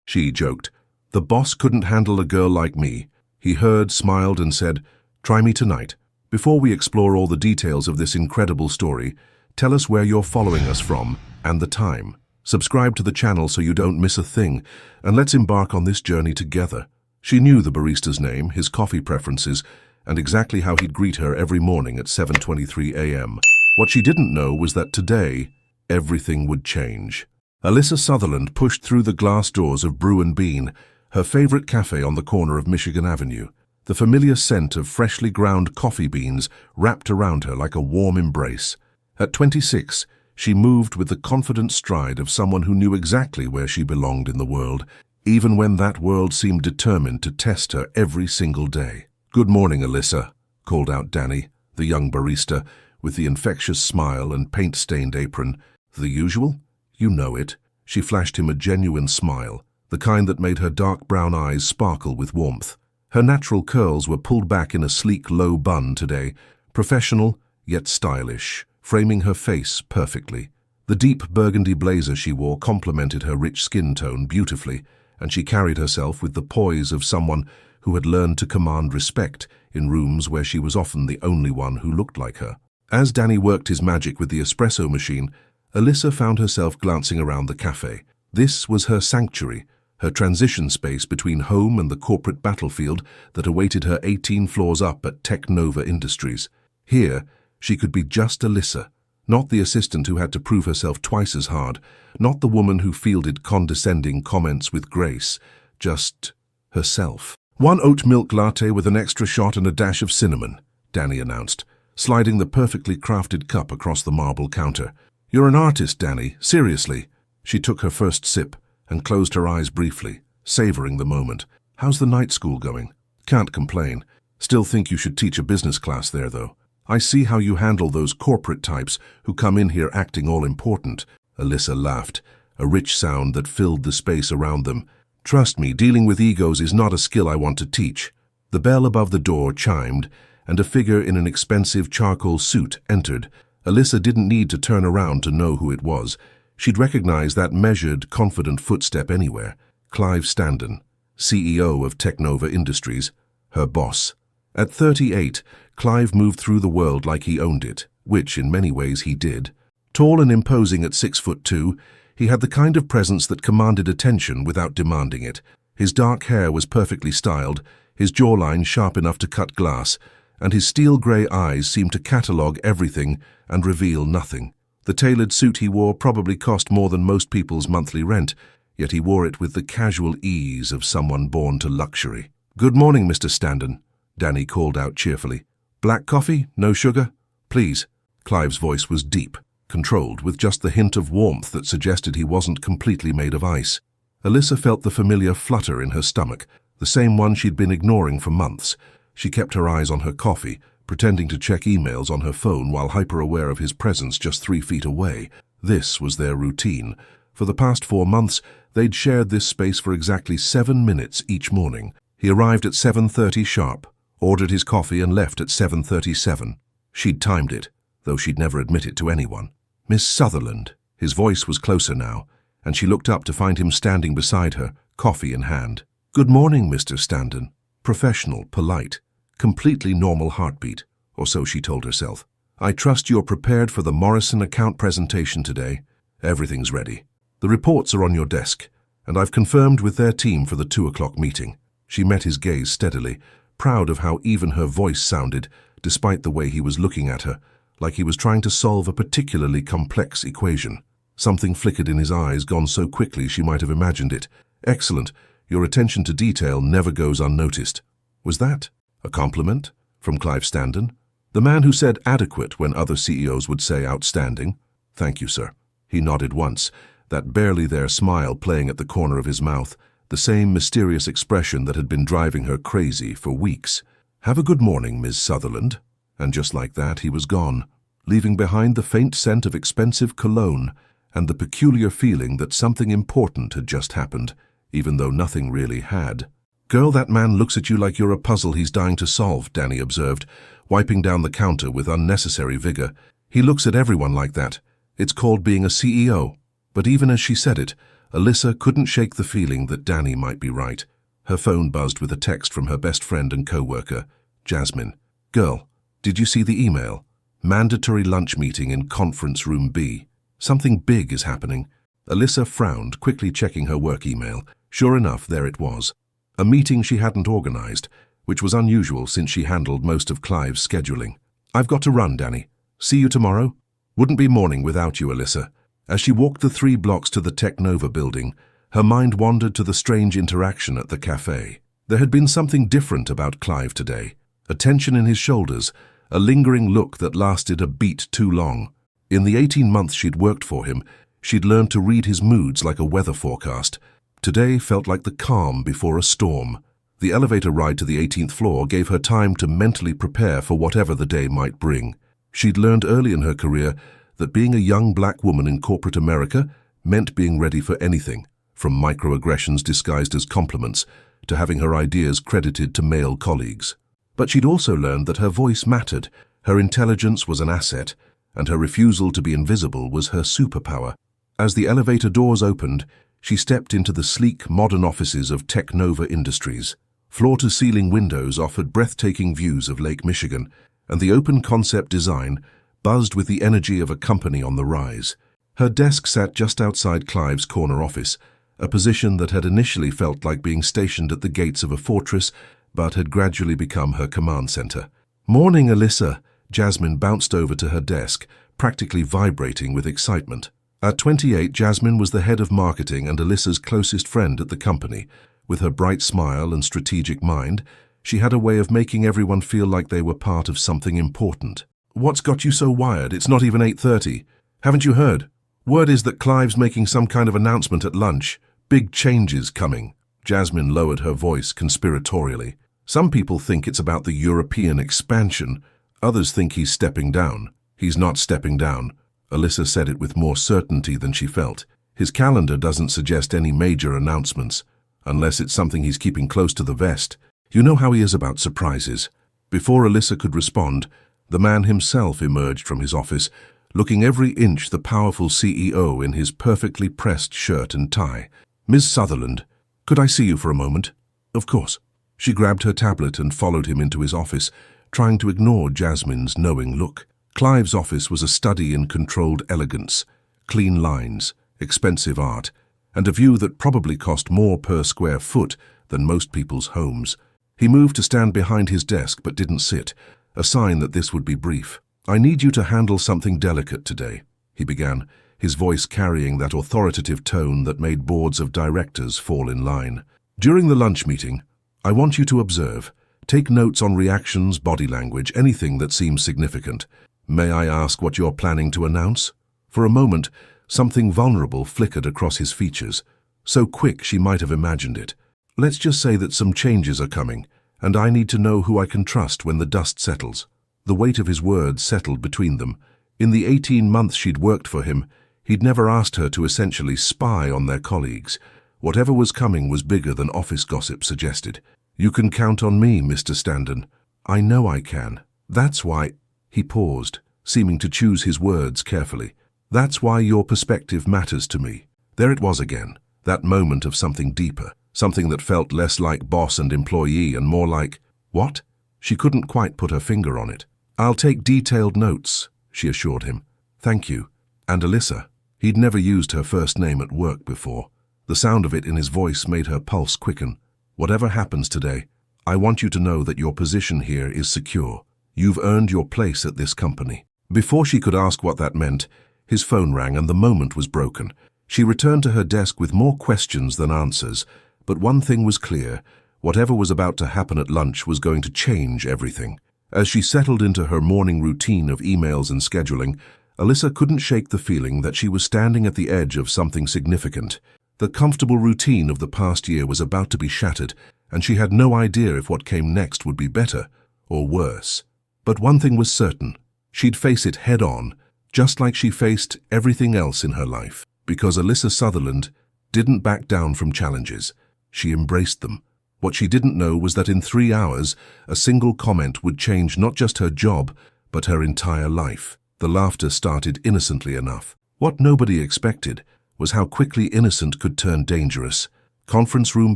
She joked. "The boss couldn't handle a girl like me." He heard, smiled, and said, "Try me tonight." Before we explore all the details of this incredible story, tell us where you're following us from and the time. Subscribe to the channel so you don't miss a thing, and let's embark on this journey together. She knew the barista's name, his coffee preferences, and exactly how he'd greet her every morning at 7:23 a.m. What she didn't know was that today, everything would change. Alyssa Sutherland pushed through the glass doors of Brew and Bean, her favorite cafe on the corner of Michigan Avenue. The familiar scent of freshly ground coffee beans wrapped around her like a warm embrace. At 26, she moved with the confident stride of someone who knew exactly where she belonged in the world, even when that world seemed determined to test her every single day. "Good morning, Alyssa," called out Danny, the young barista, with the infectious smile and paint-stained apron. "The usual? You know it." She flashed him a genuine smile, the kind that made her dark brown eyes sparkle with warmth. Her natural curls were pulled back in a sleek, low bun today, professional yet stylish, framing her face perfectly. The deep burgundy blazer she wore complemented her rich skin tone beautifully, and she carried herself with the poise of someone who had learned to command respect in rooms where she was often the only one who looked like her. As Danny worked his magic with the espresso machine, Alyssa found herself glancing around the cafe. This was her sanctuary, her transition space between home and the corporate battlefield that awaited her 18 floors up at Tech Nova Industries. Here, she could be just Alyssa, not the assistant who had to prove herself twice as hard, not the woman who fielded condescending comments with grace, just herself. "One oat milk latte with an extra shot and a dash of cinnamon," Danny announced, sliding the perfectly crafted cup across the marble counter. "You're an artist, Danny, seriously." She took her first sip and closed her eyes briefly, savoring the moment. "How's the night school going?" "Can't complain. Still think you should teach a business class there, though. I see how you handle those corporate types who come in here acting all important." Alyssa laughed, a rich sound that filled the space around them. "Trust me, dealing with egos is not a skill I want to teach." The bell above the door chimed, and a figure in an expensive charcoal suit entered. Alyssa didn't need to turn around to know who it was. She'd recognize that measured, confident footstep anywhere. Clive Standen, CEO of Tech Nova Industries, her boss. At 38, Clive moved through the world like he owned it, which in many ways he did. Tall and imposing at 6'2", he had the kind of presence that commanded attention without demanding it. His dark hair was perfectly styled, his jawline sharp enough to cut glass, and his steel-grey eyes seemed to catalogue everything and reveal nothing. The tailored suit he wore probably cost more than most people's monthly rent, yet he wore it with the casual ease of someone born to luxury. "Good morning, Mr. Standen," Danny called out cheerfully. "Black coffee? No sugar? Please." Clive's voice was deep, controlled, with just the hint of warmth that suggested he wasn't completely made of ice. Alyssa felt the familiar flutter in her stomach, the same one she'd been ignoring for months. She kept her eyes on her coffee, pretending to check emails on her phone while hyper-aware of his presence just 3 feet away. This was their routine. For the past 4 months, they'd shared this space for exactly 7 minutes each morning. He arrived at 7:30 sharp, ordered his coffee and left at 7:37. She'd timed it, though she'd never admit it to anyone. "Miss Sutherland." His voice was closer now, and she looked up to find him standing beside her, coffee in hand. "Good morning, Mr. Standen." Professional, polite, completely normal heartbeat, or so she told herself. "I trust you're prepared for the Morrison account presentation today." "Everything's ready. The reports are on your desk, and I've confirmed with their team for the 2 o'clock meeting." She met his gaze steadily, proud of how even her voice sounded, despite the way he was looking at her, like he was trying to solve a particularly complex equation. Something flickered in his eyes, gone so quickly she might have imagined it. "Excellent. Your attention to detail never goes unnoticed." Was that a compliment from Clive Standen? The man who said adequate when other CEOs would say outstanding? "Thank you, sir." He nodded once, that barely there smile playing at the corner of his mouth, the same mysterious expression that had been driving her crazy for weeks. "Have a good morning, Ms. Sutherland." And just like that, he was gone, leaving behind the faint scent of expensive cologne and the peculiar feeling that something important had just happened, even though nothing really had. "Girl, that man looks at you like you're a puzzle he's dying to solve," Danny observed, wiping down the counter with unnecessary vigor. "He looks at everyone like that. It's called being a CEO." But even as she said it, Alyssa couldn't shake the feeling that Danny might be right. Her phone buzzed with a text from her best friend and co-worker, Jasmine. "Girl, did you see the email? Mandatory lunch meeting in conference room B. Something big is happening." Alyssa frowned, quickly checking her work email. Sure enough, there it was. A meeting she hadn't organized, which was unusual since she handled most of Clive's scheduling. "I've got to run, Danny. See you tomorrow?" "Wouldn't be morning without you, Alyssa." As she walked the 3 blocks to the Technova building, her mind wandered to the strange interaction at the cafe. There had been something different about Clive today. A tension in his shoulders, a lingering look that lasted a beat too long. In the 18 months she'd worked for him, she'd learned to read his moods like a weather forecast. Today felt like the calm before a storm. The elevator ride to the 18th floor gave her time to mentally prepare for whatever the day might bring. She'd learned early in her career that being a young black woman in corporate America meant being ready for anything, from microaggressions disguised as compliments to having her ideas credited to male colleagues. But she'd also learned that her voice mattered, her intelligence was an asset, and her refusal to be invisible was her superpower. As the elevator doors opened, she stepped into the sleek, modern offices of Technova Industries. Floor-to-ceiling windows offered breathtaking views of Lake Michigan, and the open concept design buzzed with the energy of a company on the rise. Her desk sat just outside Clive's corner office, a position that had initially felt like being stationed at the gates of a fortress, but had gradually become her command center. "Morning, Alyssa." Jasmine bounced over to her desk, practically vibrating with excitement. At 28, Jasmine was the head of marketing and Alyssa's closest friend at the company. With her bright smile and strategic mind, she had a way of making everyone feel like they were part of something important. "What's got you so wired? It's not even 8:30. Haven't you heard? Word is that Clive's making some kind of announcement at lunch. Big changes coming." Jasmine lowered her voice conspiratorially. "Some people think it's about the European expansion. Others think he's stepping down." "He's not stepping down." Alyssa said it with more certainty than she felt. "His calendar doesn't suggest any major announcements, unless it's something he's keeping close to the vest. You know how he is about surprises." Before Alyssa could respond, the man himself emerged from his office, looking every inch the powerful CEO in his perfectly pressed shirt and tie. "Ms. Sutherland, could I see you for a moment?" "Of course." She grabbed her tablet and followed him into his office, trying to ignore Jasmine's knowing look. Clive's office was a study in controlled elegance, clean lines, expensive art, and a view that probably cost more per square foot than most people's homes. He moved to stand behind his desk but didn't sit, a sign that this would be brief. "I need you to handle something delicate today," he began, his voice carrying that authoritative tone that made boards of directors fall in line. "During the lunch meeting, I want you to observe. Take notes on reactions, body language, anything that seems significant. May I ask what you're planning to announce?" For a moment, something vulnerable flickered across his features, so quick she might have imagined it. "Let's just say that some changes are coming, and I need to know who I can trust when the dust settles." The weight of his words settled between them. In the 18 months she'd worked for him, he'd never asked her to essentially spy on their colleagues. Whatever was coming was bigger than office gossip suggested. "You can count on me, Mr. Standen." "I know I can. That's why—" He paused, seeming to choose his words carefully. "That's why your perspective matters to me." There it was again, that moment of something deeper, something that felt less like boss and employee and more like, what? She couldn't quite put her finger on it. "I'll take detailed notes," she assured him. "Thank you." And Alyssa, he'd never used her first name at work before. The sound of it in his voice made her pulse quicken. "Whatever happens today, I want you to know that your position here is secure. You've earned your place at this company." Before she could ask what that meant, his phone rang and the moment was broken. She returned to her desk with more questions than answers, but one thing was clear. Whatever was about to happen at lunch was going to change everything. As she settled into her morning routine of emails and scheduling, Alyssa couldn't shake the feeling that she was standing at the edge of something significant. The comfortable routine of the past year was about to be shattered, and she had no idea if what came next would be better or worse. But one thing was certain. She'd face it head-on, just like she faced everything else in her life. Because Alyssa Sutherland didn't back down from challenges. She embraced them. What she didn't know was that in 3 hours, a single comment would change not just her job, but her entire life. The laughter started innocently enough. What nobody expected was how quickly innocent could turn dangerous. Conference Room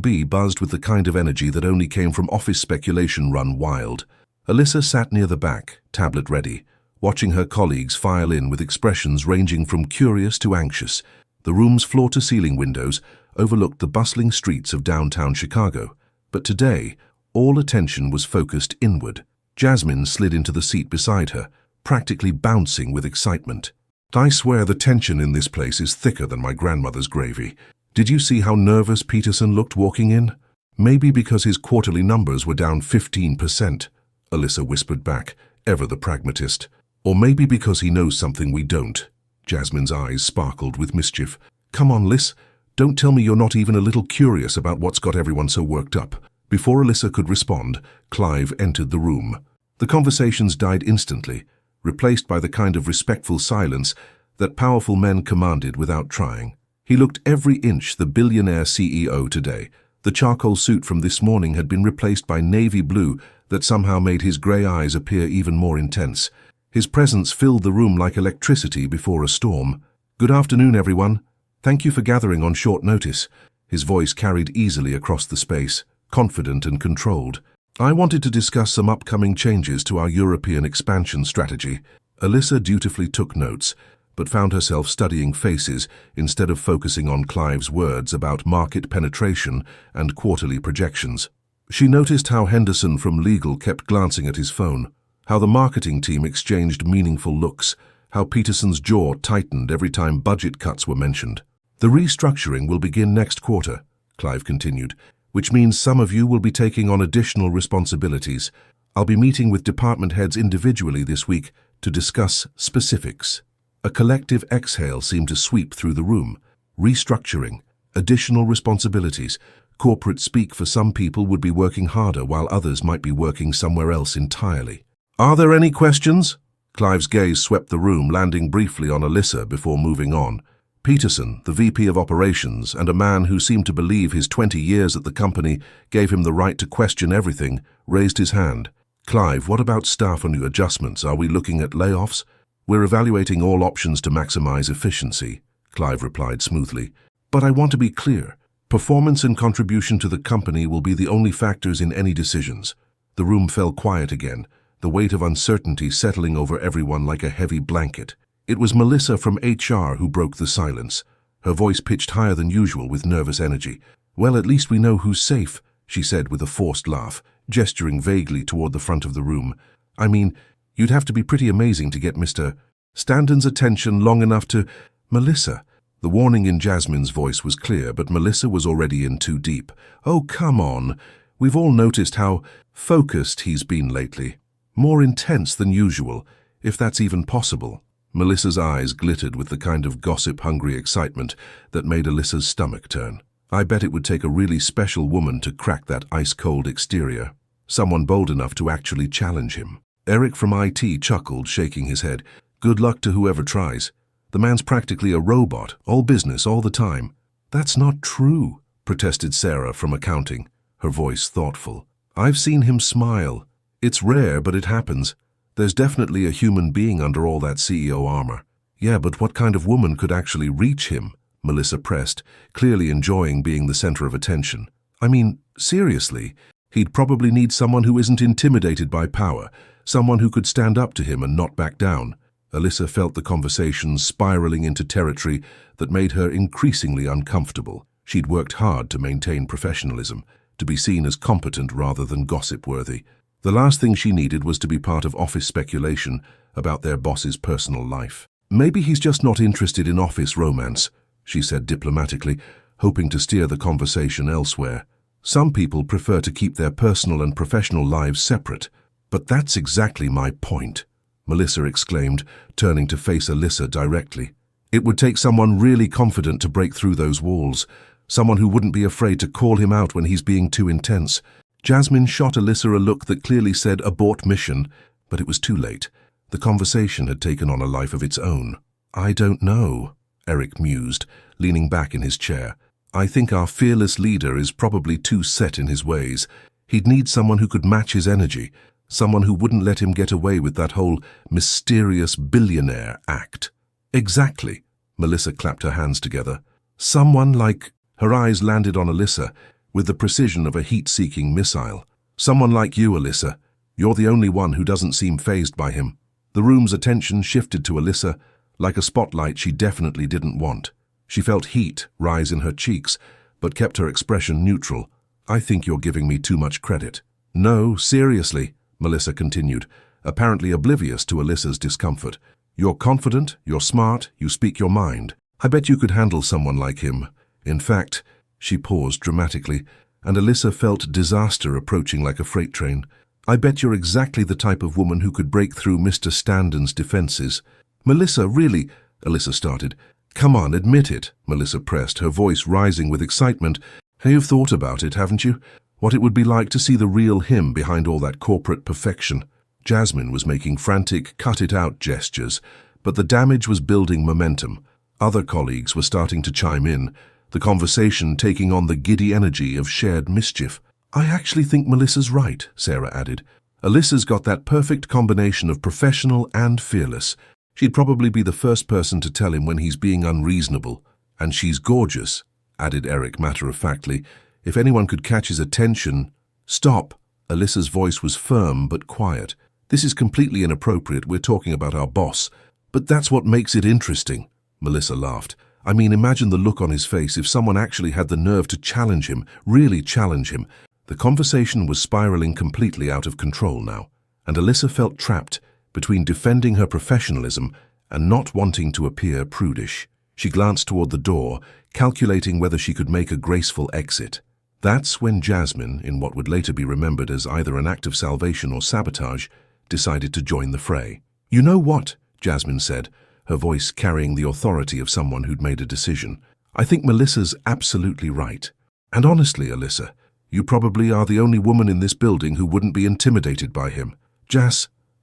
B buzzed with the kind of energy that only came from office speculation run wild. Alyssa sat near the back, tablet ready, watching her colleagues file in with expressions ranging from curious to anxious. The room's floor-to-ceiling windows overlooked the bustling streets of downtown Chicago. But today, all attention was focused inward. Jasmine slid into the seat beside her, practically bouncing with excitement. "I swear the tension in this place is thicker than my grandmother's gravy. Did you see how nervous Peterson looked walking in? Maybe because his quarterly numbers were down 15%, Alyssa whispered back, ever the pragmatist. Or maybe because he knows something we don't. Jasmine's eyes sparkled with mischief. Come on, Liz, don't tell me you're not even a little curious about what's got everyone so worked up. Before Alyssa could respond, Clive entered the room. The conversations died instantly, replaced by the kind of respectful silence that powerful men commanded without trying. He looked every inch the billionaire CEO today. The charcoal suit from this morning had been replaced by navy blue that somehow made his grey eyes appear even more intense. His presence filled the room like electricity before a storm. "Good afternoon, everyone. Thank you for gathering on short notice." His voice carried easily across the space, confident and controlled. "I wanted to discuss some upcoming changes to our European expansion strategy." Alyssa dutifully took notes, but found herself studying faces instead of focusing on Clive's words about market penetration and quarterly projections. She noticed how Henderson from legal kept glancing at his phone, how the marketing team exchanged meaningful looks, how Peterson's jaw tightened every time budget cuts were mentioned. "The restructuring will begin next quarter," Clive continued, "which means some of you will be taking on additional responsibilities. I'll be meeting with department heads individually this week to discuss specifics." A collective exhale seemed to sweep through the room. Restructuring, additional responsibilities. Corporate speak for some people would be working harder while others might be working somewhere else entirely. "Are there any questions?" Clive's gaze swept the room, landing briefly on Alyssa before moving on. Peterson, the VP of Operations, and a man who seemed to believe his 20 years at the company gave him the right to question everything, raised his hand. "Clive, what about staff and new adjustments? Are we looking at layoffs?" "We're evaluating all options to maximize efficiency," Clive replied smoothly. "But I want to be clear. Performance and contribution to the company will be the only factors in any decisions." The room fell quiet again, the weight of uncertainty settling over everyone like a heavy blanket. It was Melissa from HR who broke the silence, her voice pitched higher than usual with nervous energy. "Well, at least we know who's safe," she said with a forced laugh, gesturing vaguely toward the front of the room. "I mean, you'd have to be pretty amazing to get Mr. Stanton's attention long enough to—" "Melissa." The warning in Jasmine's voice was clear, but Melissa was already in too deep. "Oh, come on. We've all noticed how focused he's been lately. More intense than usual, if that's even possible." Melissa's eyes glittered with the kind of gossip-hungry excitement that made Alyssa's stomach turn. "I bet it would take a really special woman to crack that ice-cold exterior. Someone bold enough to actually challenge him." Eric from IT chuckled, shaking his head. "Good luck to whoever tries. The man's practically a robot, all business all the time." "That's not true," protested Sarah from accounting, her voice thoughtful. "I've seen him smile. It's rare, but it happens. There's definitely a human being under all that CEO armor." "Yeah, but what kind of woman could actually reach him?" Melissa pressed, clearly enjoying being the center of attention. "I mean, seriously, he'd probably need someone who isn't intimidated by power, someone who could stand up to him and not back down." Alyssa felt the conversation spiraling into territory that made her increasingly uncomfortable. She'd worked hard to maintain professionalism, to be seen as competent rather than gossip-worthy. The last thing she needed was to be part of office speculation about their boss's personal life. "Maybe he's just not interested in office romance," she said diplomatically, hoping to steer the conversation elsewhere. "Some people prefer to keep their personal and professional lives separate." "But that's exactly my point," Melissa exclaimed, turning to face Alyssa directly. "It would take someone really confident to break through those walls, someone who wouldn't be afraid to call him out when he's being too intense." Jasmine shot Alyssa a look that clearly said abort mission, but it was too late. The conversation had taken on a life of its own. "I don't know," Eric mused, leaning back in his chair. "I think our fearless leader is probably too set in his ways. He'd need someone who could match his energy, someone who wouldn't let him get away with that whole mysterious billionaire act." "Exactly," Melissa clapped her hands together. Someone like... Her eyes landed on Alyssa with the precision of a heat-seeking missile. Someone like you, Alyssa. You're the only one who doesn't seem fazed by him. The room's attention shifted to Alyssa like a spotlight she definitely didn't want. She felt heat rise in her cheeks, but kept her expression neutral. I think you're giving me too much credit. No, seriously, Melissa continued, apparently oblivious to Alyssa's discomfort. You're confident, you're smart, you speak your mind. I bet you could handle someone like him. In fact, she paused dramatically, and Alyssa felt disaster approaching like a freight train. I bet you're exactly the type of woman who could break through Mr. Standon's defenses. Melissa, really? Alyssa started. Come on, admit it, Melissa pressed, her voice rising with excitement. You've thought about it, haven't you? What it would be like to see the real him behind all that corporate perfection. Jasmine was making frantic, cut-it-out gestures, but the damage was building momentum. Other colleagues were starting to chime in, the conversation taking on the giddy energy of shared mischief. I actually think Melissa's right, Sarah added. Alyssa's got that perfect combination of professional and fearless. She'd probably be the first person to tell him when he's being unreasonable. And she's gorgeous, added Eric matter-of-factly. If anyone could catch his attention... Stop! Alyssa's voice was firm but quiet. This is completely inappropriate. We're talking about our boss. But that's what makes it interesting, Melissa laughed. I mean, imagine the look on his face if someone actually had the nerve to challenge him, really challenge him. The conversation was spiraling completely out of control now, and Alyssa felt trapped between defending her professionalism and not wanting to appear prudish. She glanced toward the door, calculating whether she could make a graceful exit. That's when Jasmine, in what would later be remembered as either an act of salvation or sabotage, decided to join the fray. You know what? Jasmine said, her voice carrying the authority of someone who'd made a decision. I think Melissa's absolutely right. And honestly, Alyssa, you probably are the only woman in this building who wouldn't be intimidated by him.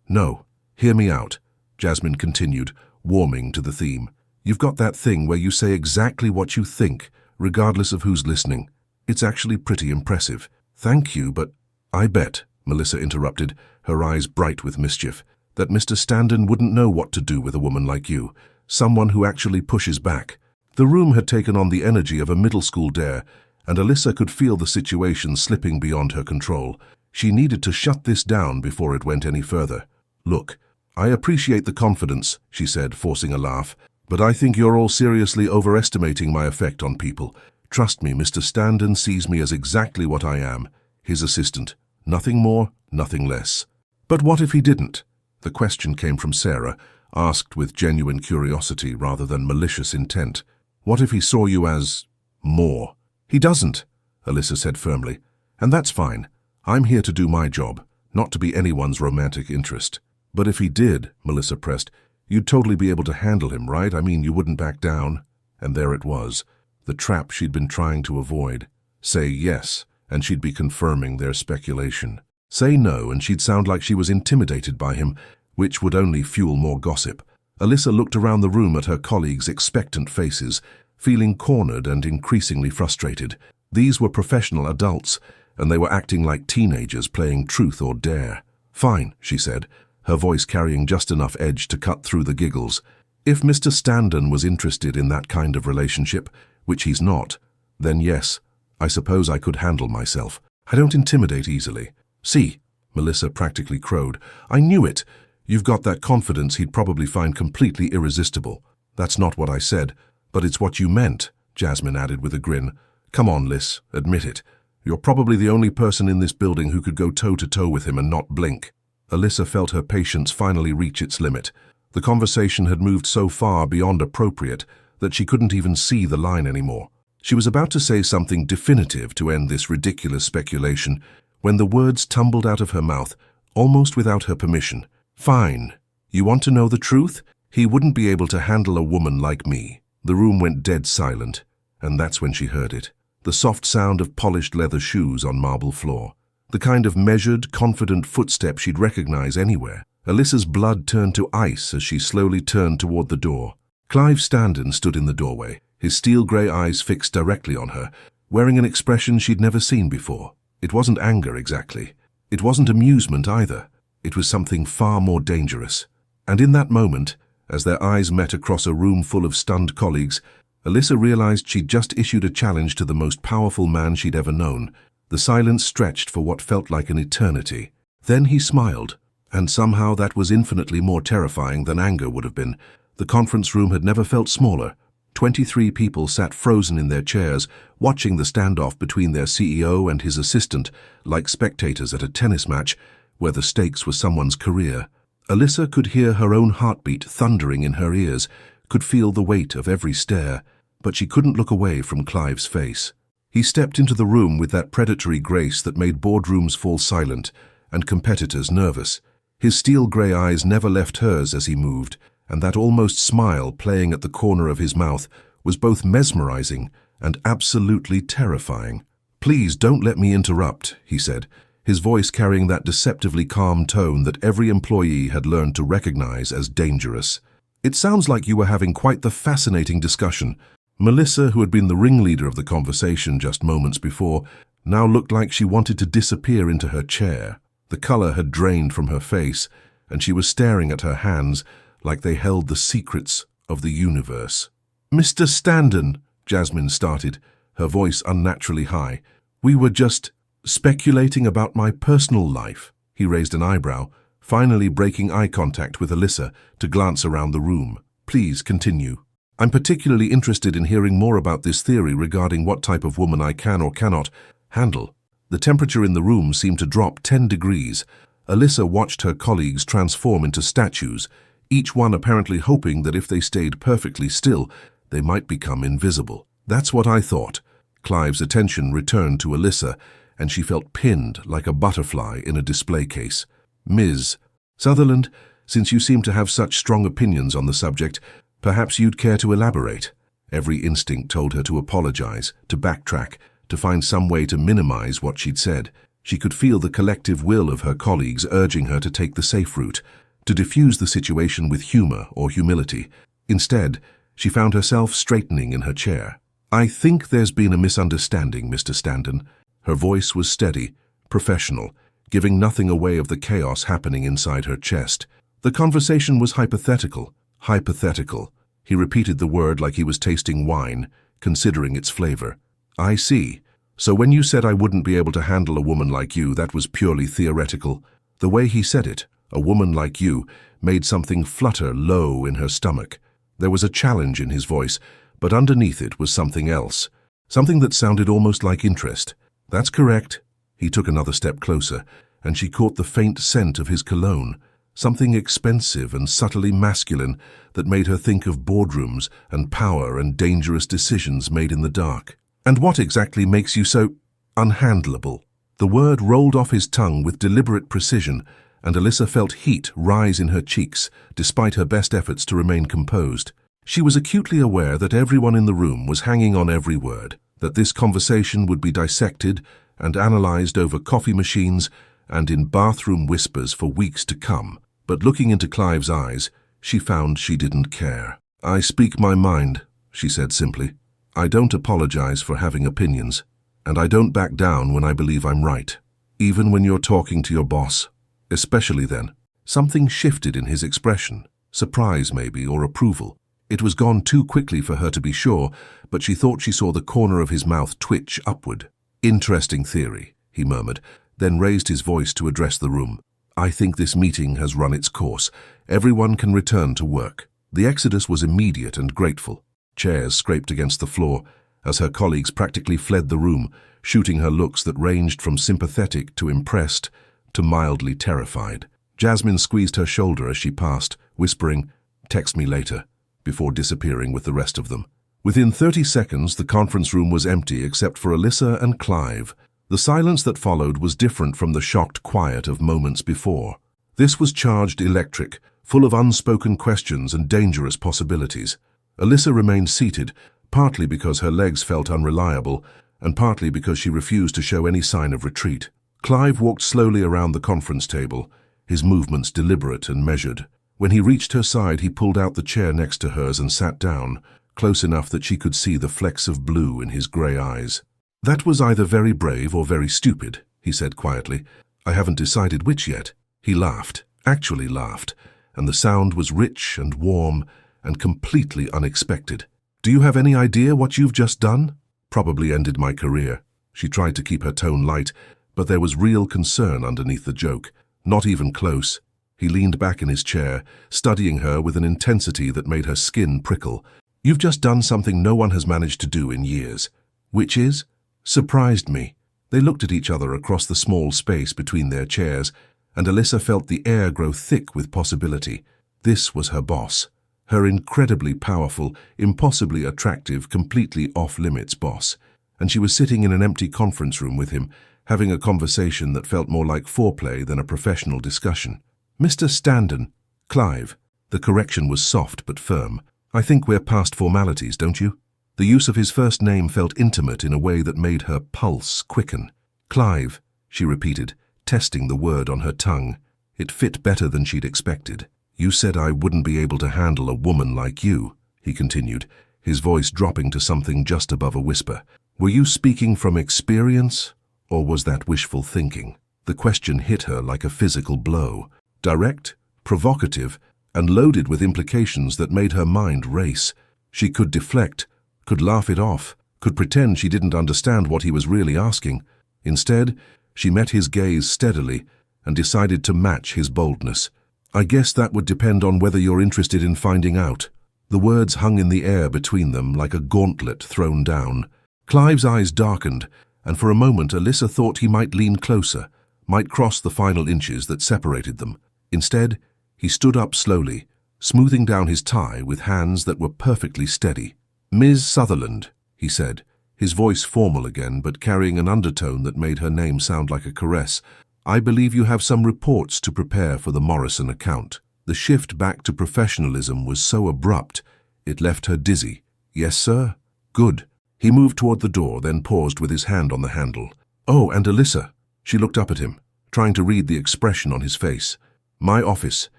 No, hear me out, Jasmine continued, warming to the theme. You've got that thing where you say exactly what you think, regardless of who's listening. It's actually pretty impressive. Thank you, but I bet, Melissa interrupted, her eyes bright with mischief, that Mr. Standon wouldn't know what to do with a woman like you, someone who actually pushes back. The room had taken on the energy of a middle school dare, and Alyssa could feel the situation slipping beyond her control. She needed to shut this down before it went any further. Look, I appreciate the confidence, she said, forcing a laugh, but I think you're all seriously overestimating my effect on people. Trust me, Mr. Standon sees me as exactly what I am, his assistant. Nothing more, nothing less. But what if he didn't? The question came from Sarah, asked with genuine curiosity rather than malicious intent. What if he saw you as... more? He doesn't, Alyssa said firmly. And that's fine. I'm here to do my job, not to be anyone's romantic interest. But if he did, Melissa pressed, you'd totally be able to handle him, right? I mean, you wouldn't back down. And there it was, the trap she'd been trying to avoid. Say yes, and she'd be confirming their speculation. Say no, and she'd sound like she was intimidated by him, which would only fuel more gossip. Alyssa looked around the room at her colleagues' expectant faces, feeling cornered and increasingly frustrated. These were professional adults, and they were acting like teenagers playing truth or dare. Fine, she said, her voice carrying just enough edge to cut through the giggles. If Mr. Standon was interested in that kind of relationship, which he's not, then yes, I suppose I could handle myself. I don't intimidate easily. See, Melissa practically crowed. I knew it. You've got that confidence he'd probably find completely irresistible. That's not what I said, but it's what you meant, Jasmine added with a grin. Come on, Liz, admit it. You're probably the only person in this building who could go toe-to-toe with him and not blink. Alyssa felt her patience finally reach its limit. The conversation had moved so far beyond appropriate that she couldn't even see the line anymore. She was about to say something definitive to end this ridiculous speculation when the words tumbled out of her mouth, almost without her permission. Fine. You want to know the truth? He wouldn't be able to handle a woman like me. The room went dead silent, and that's when she heard it. The soft sound of polished leather shoes on marble floor. The kind of measured, confident footstep she'd recognize anywhere. Alyssa's blood turned to ice as she slowly turned toward the door. Clive Standon stood in the doorway, his steel-grey eyes fixed directly on her, wearing an expression she'd never seen before. It wasn't anger exactly. It wasn't amusement either. It was something far more dangerous. And in that moment, as their eyes met across a room full of stunned colleagues, Alyssa realized she'd just issued a challenge to the most powerful man she'd ever known. The silence stretched for what felt like an eternity. Then he smiled, and somehow that was infinitely more terrifying than anger would have been. The conference room had never felt smaller. 23 people sat frozen in their chairs, watching the standoff between their CEO and his assistant, like spectators at a tennis match, where the stakes were someone's career. Alyssa could hear her own heartbeat thundering in her ears, could feel the weight of every stare, but she couldn't look away from Clive's face. He stepped into the room with that predatory grace that made boardrooms fall silent and competitors nervous. His steel-grey eyes never left hers as he moved, and that almost smile playing at the corner of his mouth was both mesmerizing and absolutely terrifying. "Please don't let me interrupt," he said, his voice carrying that deceptively calm tone that every employee had learned to recognize as dangerous. "It sounds like you were having quite the fascinating discussion." Melissa, who had been the ringleader of the conversation just moments before, now looked like she wanted to disappear into her chair. The color had drained from her face, and she was staring at her hands like they held the secrets of the universe. "Mr. Standen," Jasmine started, her voice unnaturally high, "we were just speculating about my personal life." He raised an eyebrow, finally breaking eye contact with Alyssa to glance around the room. "Please continue. I'm particularly interested in hearing more about this theory regarding what type of woman I can or cannot handle." The temperature in the room seemed to drop 10 degrees. Alyssa watched her colleagues transform into statues, each one apparently hoping that if they stayed perfectly still, they might become invisible. "That's what I thought." Clive's attention returned to Alyssa, and she felt pinned like a butterfly in a display case. "Ms. Sutherland, since you seem to have such strong opinions on the subject, perhaps you'd care to elaborate." Every instinct told her to apologize, to backtrack, to find some way to minimize what she'd said. She could feel the collective will of her colleagues urging her to take the safe route, to diffuse the situation with humor or humility. Instead, she found herself straightening in her chair. "I think there's been a misunderstanding, Mr. Standen." Her voice was steady, professional, giving nothing away of the chaos happening inside her chest. "The conversation was hypothetical." "Hypothetical." He repeated the word like he was tasting wine, considering its flavor. "I see. So when you said I wouldn't be able to handle a woman like you, that was purely theoretical." The way he said it, "a woman like you," made something flutter low in her stomach. There was a challenge in his voice, but underneath it was something else, something that sounded almost like interest. "That's correct." He took another step closer, and she caught the faint scent of his cologne, something expensive and subtly masculine that made her think of boardrooms and power and dangerous decisions made in the dark. "And what exactly makes you so unhandleable?" The word rolled off his tongue with deliberate precision, and Alyssa felt heat rise in her cheeks, despite her best efforts to remain composed. She was acutely aware that everyone in the room was hanging on every word, that this conversation would be dissected and analyzed over coffee machines and in bathroom whispers for weeks to come. But looking into Clive's eyes, she found she didn't care. "I speak my mind," she said simply. "I don't apologize for having opinions, and I don't back down when I believe I'm right, even when you're talking to your boss. Especially then." Something shifted in his expression, surprise maybe, or approval. It was gone too quickly for her to be sure, but she thought she saw the corner of his mouth twitch upward. "Interesting theory," he murmured, then raised his voice to address the room. "I think this meeting has run its course. Everyone can return to work." The exodus was immediate and grateful. Chairs scraped against the floor as her colleagues practically fled the room, shooting her looks that ranged from sympathetic to impressed to mildly terrified. Jasmine squeezed her shoulder as she passed, whispering, "Text me later," before disappearing with the rest of them. Within 30 seconds, the conference room was empty except for Alyssa and Clive. The silence that followed was different from the shocked quiet of moments before. This was charged electric, full of unspoken questions and dangerous possibilities. Alyssa remained seated, partly because her legs felt unreliable, and partly because she refused to show any sign of retreat. Clive walked slowly around the conference table, his movements deliberate and measured. When he reached her side, he pulled out the chair next to hers and sat down, close enough that she could see the flecks of blue in his grey eyes. "That was either very brave or very stupid," he said quietly. "I haven't decided which yet." He laughed, actually laughed, and the sound was rich and warm and completely unexpected. Do you have any idea what you've just done? Probably ended my career. She tried to keep her tone light, but there was real concern underneath the joke. Not even close. He leaned back in his chair, studying her with an intensity that made her skin prickle. You've just done something no one has managed to do in years. Which is? Surprised me. They looked at each other across the small space between their chairs, and Alyssa felt the air grow thick with possibility. This was her boss. Her incredibly powerful, impossibly attractive, completely off-limits boss. And she was sitting in an empty conference room with him, having a conversation that felt more like foreplay than a professional discussion. Mr. Standen, Clive. The correction was soft but firm. I think we're past formalities, don't you? The use of his first name felt intimate in a way that made her pulse quicken. Clive, she repeated, testing the word on her tongue. It fit better than she'd expected. You said I wouldn't be able to handle a woman like you, he continued, his voice dropping to something just above a whisper. Were you speaking from experience, or was that wishful thinking? The question hit her like a physical blow. Direct, provocative, and loaded with implications that made her mind race. She could deflect, could laugh it off, could pretend she didn't understand what he was really asking. Instead, she met his gaze steadily and decided to match his boldness. I guess that would depend on whether you're interested in finding out. The words hung in the air between them like a gauntlet thrown down. Clive's eyes darkened, and for a moment Alyssa thought he might lean closer, might cross the final inches that separated them. Instead, he stood up slowly, smoothing down his tie with hands that were perfectly steady. Ms. Sutherland, he said, his voice formal again but carrying an undertone that made her name sound like a caress. I believe you have some reports to prepare for the Morrison account. The shift back to professionalism was so abrupt, it left her dizzy. Yes, sir? Good. He moved toward the door, then paused with his hand on the handle. Oh, and Alyssa. She looked up at him, trying to read the expression on his face. My office,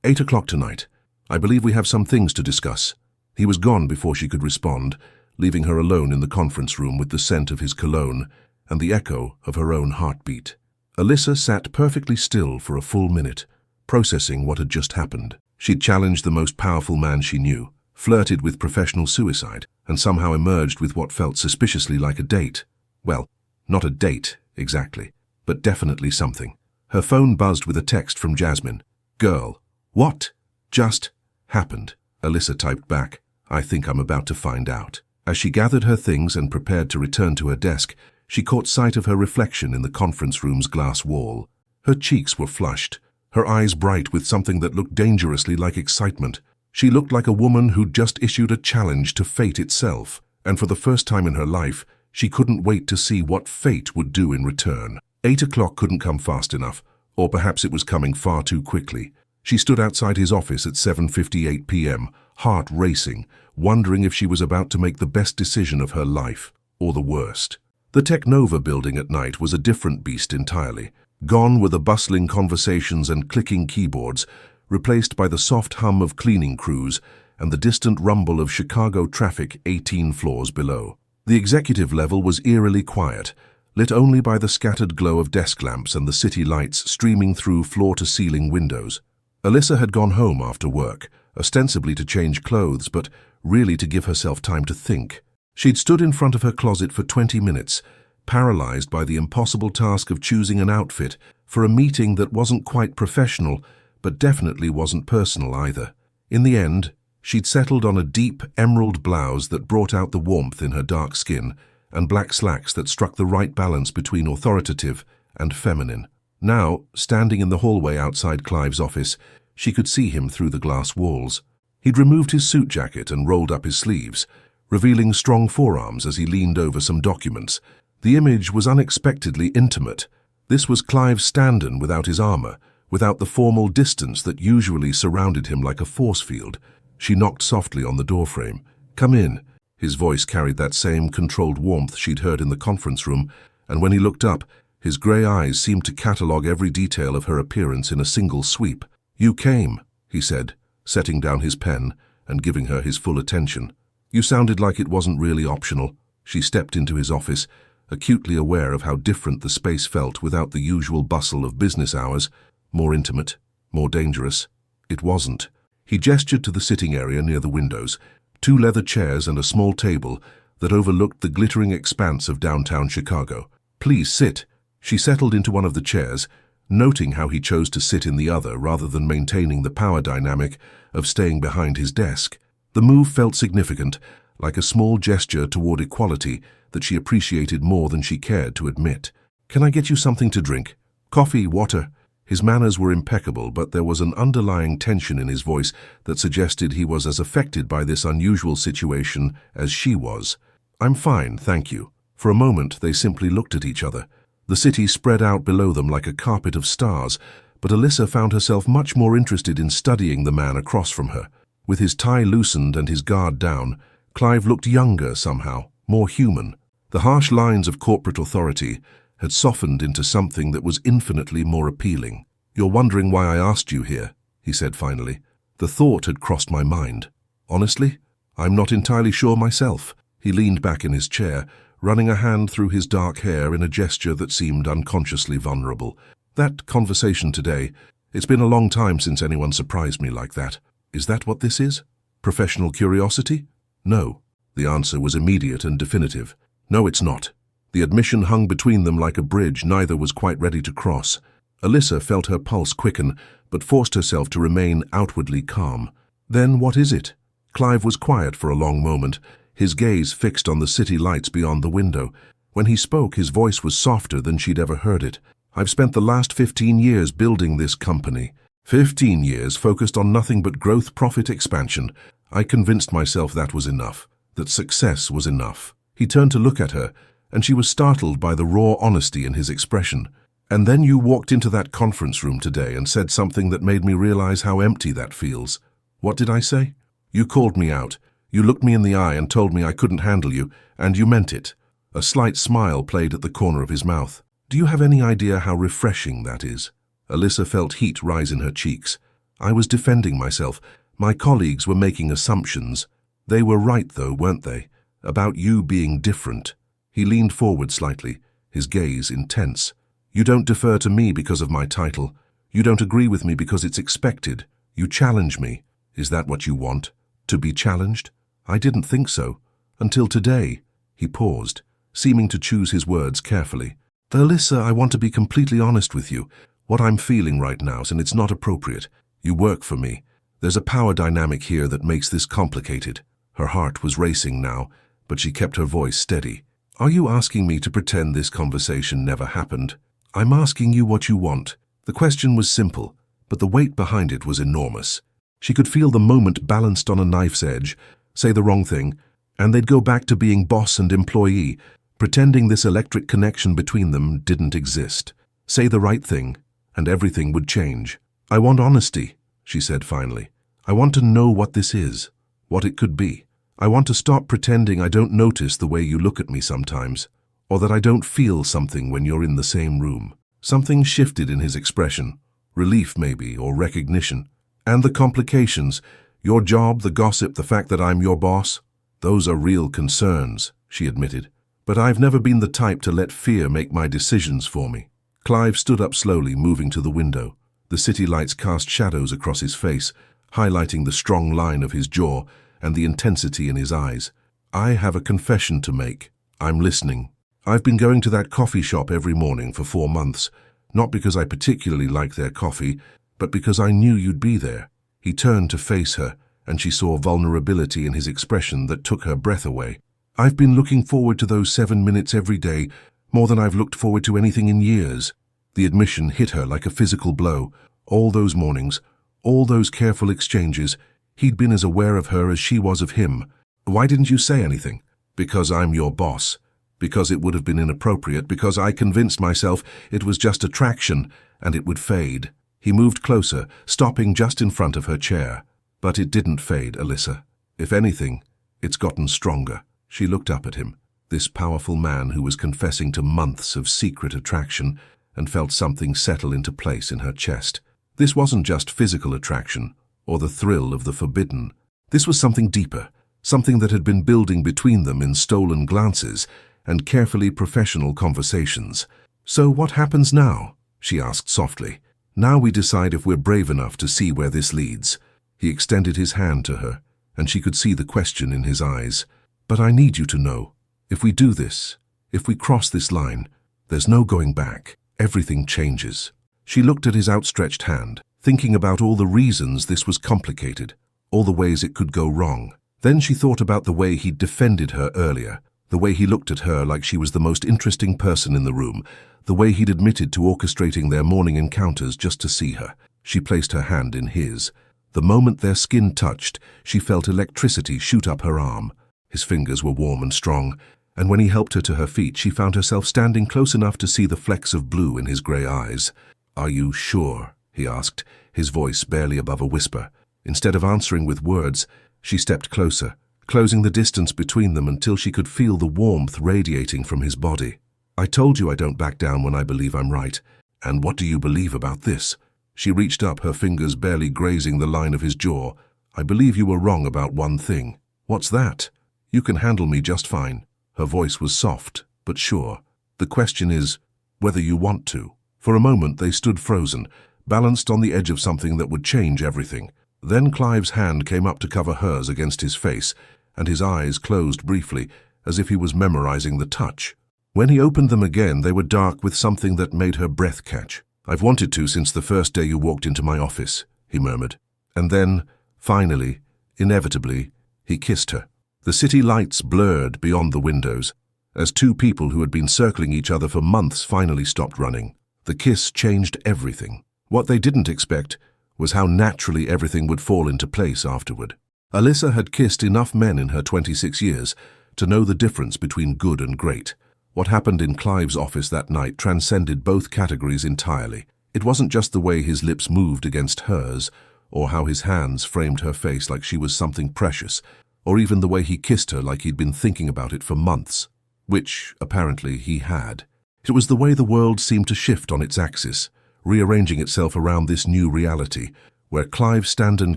8 o'clock tonight. I believe we have some things to discuss. He was gone before she could respond, leaving her alone in the conference room with the scent of his cologne and the echo of her own heartbeat. Alyssa sat perfectly still for a full minute, processing what had just happened. She'd challenged the most powerful man she knew, flirted with professional suicide, and somehow emerged with what felt suspiciously like a date. Well, not a date, exactly, but definitely something. Her phone buzzed with a text from Jasmine. Girl, what just happened? Alyssa typed back, I think I'm about to find out. As she gathered her things and prepared to return to her desk, she caught sight of her reflection in the conference room's glass wall. Her cheeks were flushed, her eyes bright with something that looked dangerously like excitement. She looked like a woman who'd just issued a challenge to fate itself, and for the first time in her life, she couldn't wait to see what fate would do in return. 8 o'clock couldn't come fast enough, or perhaps it was coming far too quickly. She stood outside his office at 7:58 p.m., heart racing, wondering if she was about to make the best decision of her life, or the worst. The Technova building at night was a different beast entirely. Gone were the bustling conversations and clicking keyboards, replaced by the soft hum of cleaning crews and the distant rumble of Chicago traffic 18 floors below. The executive level was eerily quiet, lit only by the scattered glow of desk lamps and the city lights streaming through floor-to-ceiling windows. Alyssa had gone home after work, ostensibly to change clothes, but really to give herself time to think. She'd stood in front of her closet for 20 minutes, paralyzed by the impossible task of choosing an outfit for a meeting that wasn't quite professional, but definitely wasn't personal either. In the end, she'd settled on a deep emerald blouse that brought out the warmth in her dark skin, and black slacks that struck the right balance between authoritative and feminine. Now, standing in the hallway outside Clive's office, she could see him through the glass walls. He'd removed his suit jacket and rolled up his sleeves, revealing strong forearms as he leaned over some documents. The image was unexpectedly intimate. This was Clive Standen without his armor, without the formal distance that usually surrounded him like a force field. She knocked softly on the doorframe. Come in. His voice carried that same controlled warmth she'd heard in the conference room, and when he looked up, his grey eyes seemed to catalogue every detail of her appearance in a single sweep. You came, he said, setting down his pen and giving her his full attention. You sounded like it wasn't really optional. She stepped into his office, acutely aware of how different the space felt without the usual bustle of business hours. More intimate, more dangerous. It wasn't. He gestured to the sitting area near the windows. 2 leather chairs and a small table that overlooked the glittering expanse of downtown Chicago. "Please sit." She settled into one of the chairs, noting how he chose to sit in the other rather than maintaining the power dynamic of staying behind his desk. The move felt significant, like a small gesture toward equality that she appreciated more than she cared to admit. "Can I get you something to drink? Coffee, water?" His manners were impeccable, but there was an underlying tension in his voice that suggested he was as affected by this unusual situation as she was. "I'm fine, thank you." For a moment, they simply looked at each other. The city spread out below them like a carpet of stars, but Alyssa found herself much more interested in studying the man across from her. With his tie loosened and his guard down, Clive looked younger somehow, more human. The harsh lines of corporate authority had softened into something that was infinitely more appealing. "You're wondering why I asked you here," he said finally. "The thought had crossed my mind. Honestly, I'm not entirely sure myself." He leaned back in his chair, running a hand through his dark hair in a gesture that seemed unconsciously vulnerable. "That conversation today, it's been a long time since anyone surprised me like that. Is that what this is? Professional curiosity?" "No." The answer was immediate and definitive. "No, it's not." The admission hung between them like a bridge neither was quite ready to cross. Alyssa felt her pulse quicken, but forced herself to remain outwardly calm. "Then what is it?" Clive was quiet for a long moment, his gaze fixed on the city lights beyond the window. When he spoke, his voice was softer than she'd ever heard it. "I've spent the last 15 years building this company. 15 years focused on nothing but growth, profit, expansion. I convinced myself that was enough, that success was enough." He turned to look at her, and she was startled by the raw honesty in his expression. "And then you walked into that conference room today and said something that made me realize how empty that feels." "What did I say?" "You called me out. You looked me in the eye and told me I couldn't handle you, and you meant it." A slight smile played at the corner of his mouth. "Do you have any idea how refreshing that is?" Alyssa felt heat rise in her cheeks. "I was defending myself. My colleagues were making assumptions. They were right, though, weren't they? About you being different." He leaned forward slightly, his gaze intense. "You don't defer to me because of my title. You don't agree with me because it's expected. You challenge me. Is that what you want? To be challenged? I didn't think so. Until today." He paused, seeming to choose his words carefully. "Alyssa, I want to be completely honest with you. What I'm feeling right now, and it's not appropriate. You work for me. There's a power dynamic here that makes this complicated." Her heart was racing now, but she kept her voice steady. "Are you asking me to pretend this conversation never happened?" "I'm asking you what you want." The question was simple, but the weight behind it was enormous. She could feel the moment balanced on a knife's edge. Say the wrong thing, and they'd go back to being boss and employee, pretending this electric connection between them didn't exist. Say the right thing, and everything would change. "I want honesty," she said finally. "I want to know what this is, what it could be. I want to stop pretending I don't notice the way you look at me sometimes, or that I don't feel something when you're in the same room." Something shifted in his expression, relief maybe, or recognition. "And the complications, your job, the gossip, the fact that I'm your boss, those are real concerns," she admitted. "But I've never been the type to let fear make my decisions for me." Clive stood up slowly, moving to the window. The city lights cast shadows across his face, highlighting the strong line of his jaw and the intensity in his eyes. "I have a confession to make. I'm listening. I've been going to that coffee shop every morning for 4 months, not because I particularly like their coffee, but because I knew you'd be there." He turned to face her, and she saw vulnerability in his expression that took her breath away. "I've been looking forward to those 7 minutes every day, more than I've looked forward to anything in years." The admission hit her like a physical blow. All those mornings, all those careful exchanges, he'd been as aware of her as she was of him. "Why didn't you say anything?" "Because I'm your boss. Because it would have been inappropriate. Because I convinced myself it was just attraction, and it would fade." He moved closer, stopping just in front of her chair. "But it didn't fade, Alyssa. If anything, it's gotten stronger." She looked up at him, this powerful man who was confessing to months of secret attraction, and felt something settle into place in her chest. This wasn't just physical attraction, or the thrill of the forbidden. This was something deeper, something that had been building between them in stolen glances and carefully professional conversations. "So what happens now?" she asked softly. "Now we decide if we're brave enough to see where this leads." He extended his hand to her, and she could see the question in his eyes. "But I need you to know, if we do this, if we cross this line, there's no going back. Everything changes." She looked at his outstretched hand, thinking about all the reasons this was complicated, all the ways it could go wrong. Then she thought about the way he'd defended her earlier, the way he looked at her like she was the most interesting person in the room, the way he'd admitted to orchestrating their morning encounters just to see her. She placed her hand in his. The moment their skin touched, she felt electricity shoot up her arm. His fingers were warm and strong, and when he helped her to her feet, she found herself standing close enough to see the flecks of blue in his grey eyes. "Are you sure?" he asked, his voice barely above a whisper. Instead of answering with words, she stepped closer, closing the distance between them until she could feel the warmth radiating from his body. "I told you I don't back down when I believe I'm right. And what do you believe about this?" She reached up, her fingers barely grazing the line of his jaw. "I believe you were wrong about one thing." "What's that?" "You can handle me just fine." Her voice was soft, but sure. "The question is whether you want to." For a moment they stood frozen, balanced on the edge of something that would change everything. Then Clive's hand came up to cover hers against his face, and his eyes closed briefly, as if he was memorizing the touch. When he opened them again, they were dark with something that made her breath catch. "I've wanted to since the first day you walked into my office," he murmured. And then, finally, inevitably, he kissed her. The city lights blurred beyond the windows, as two people who had been circling each other for months finally stopped running. The kiss changed everything. What they didn't expect was how naturally everything would fall into place afterward. Alyssa had kissed enough men in her 26 years to know the difference between good and great. What happened in Clive's office that night transcended both categories entirely. It wasn't just the way his lips moved against hers, or how his hands framed her face like she was something precious, or even the way he kissed her like he'd been thinking about it for months, which, apparently, he had. It was the way the world seemed to shift on its axis, rearranging itself around this new reality, where Clive Standen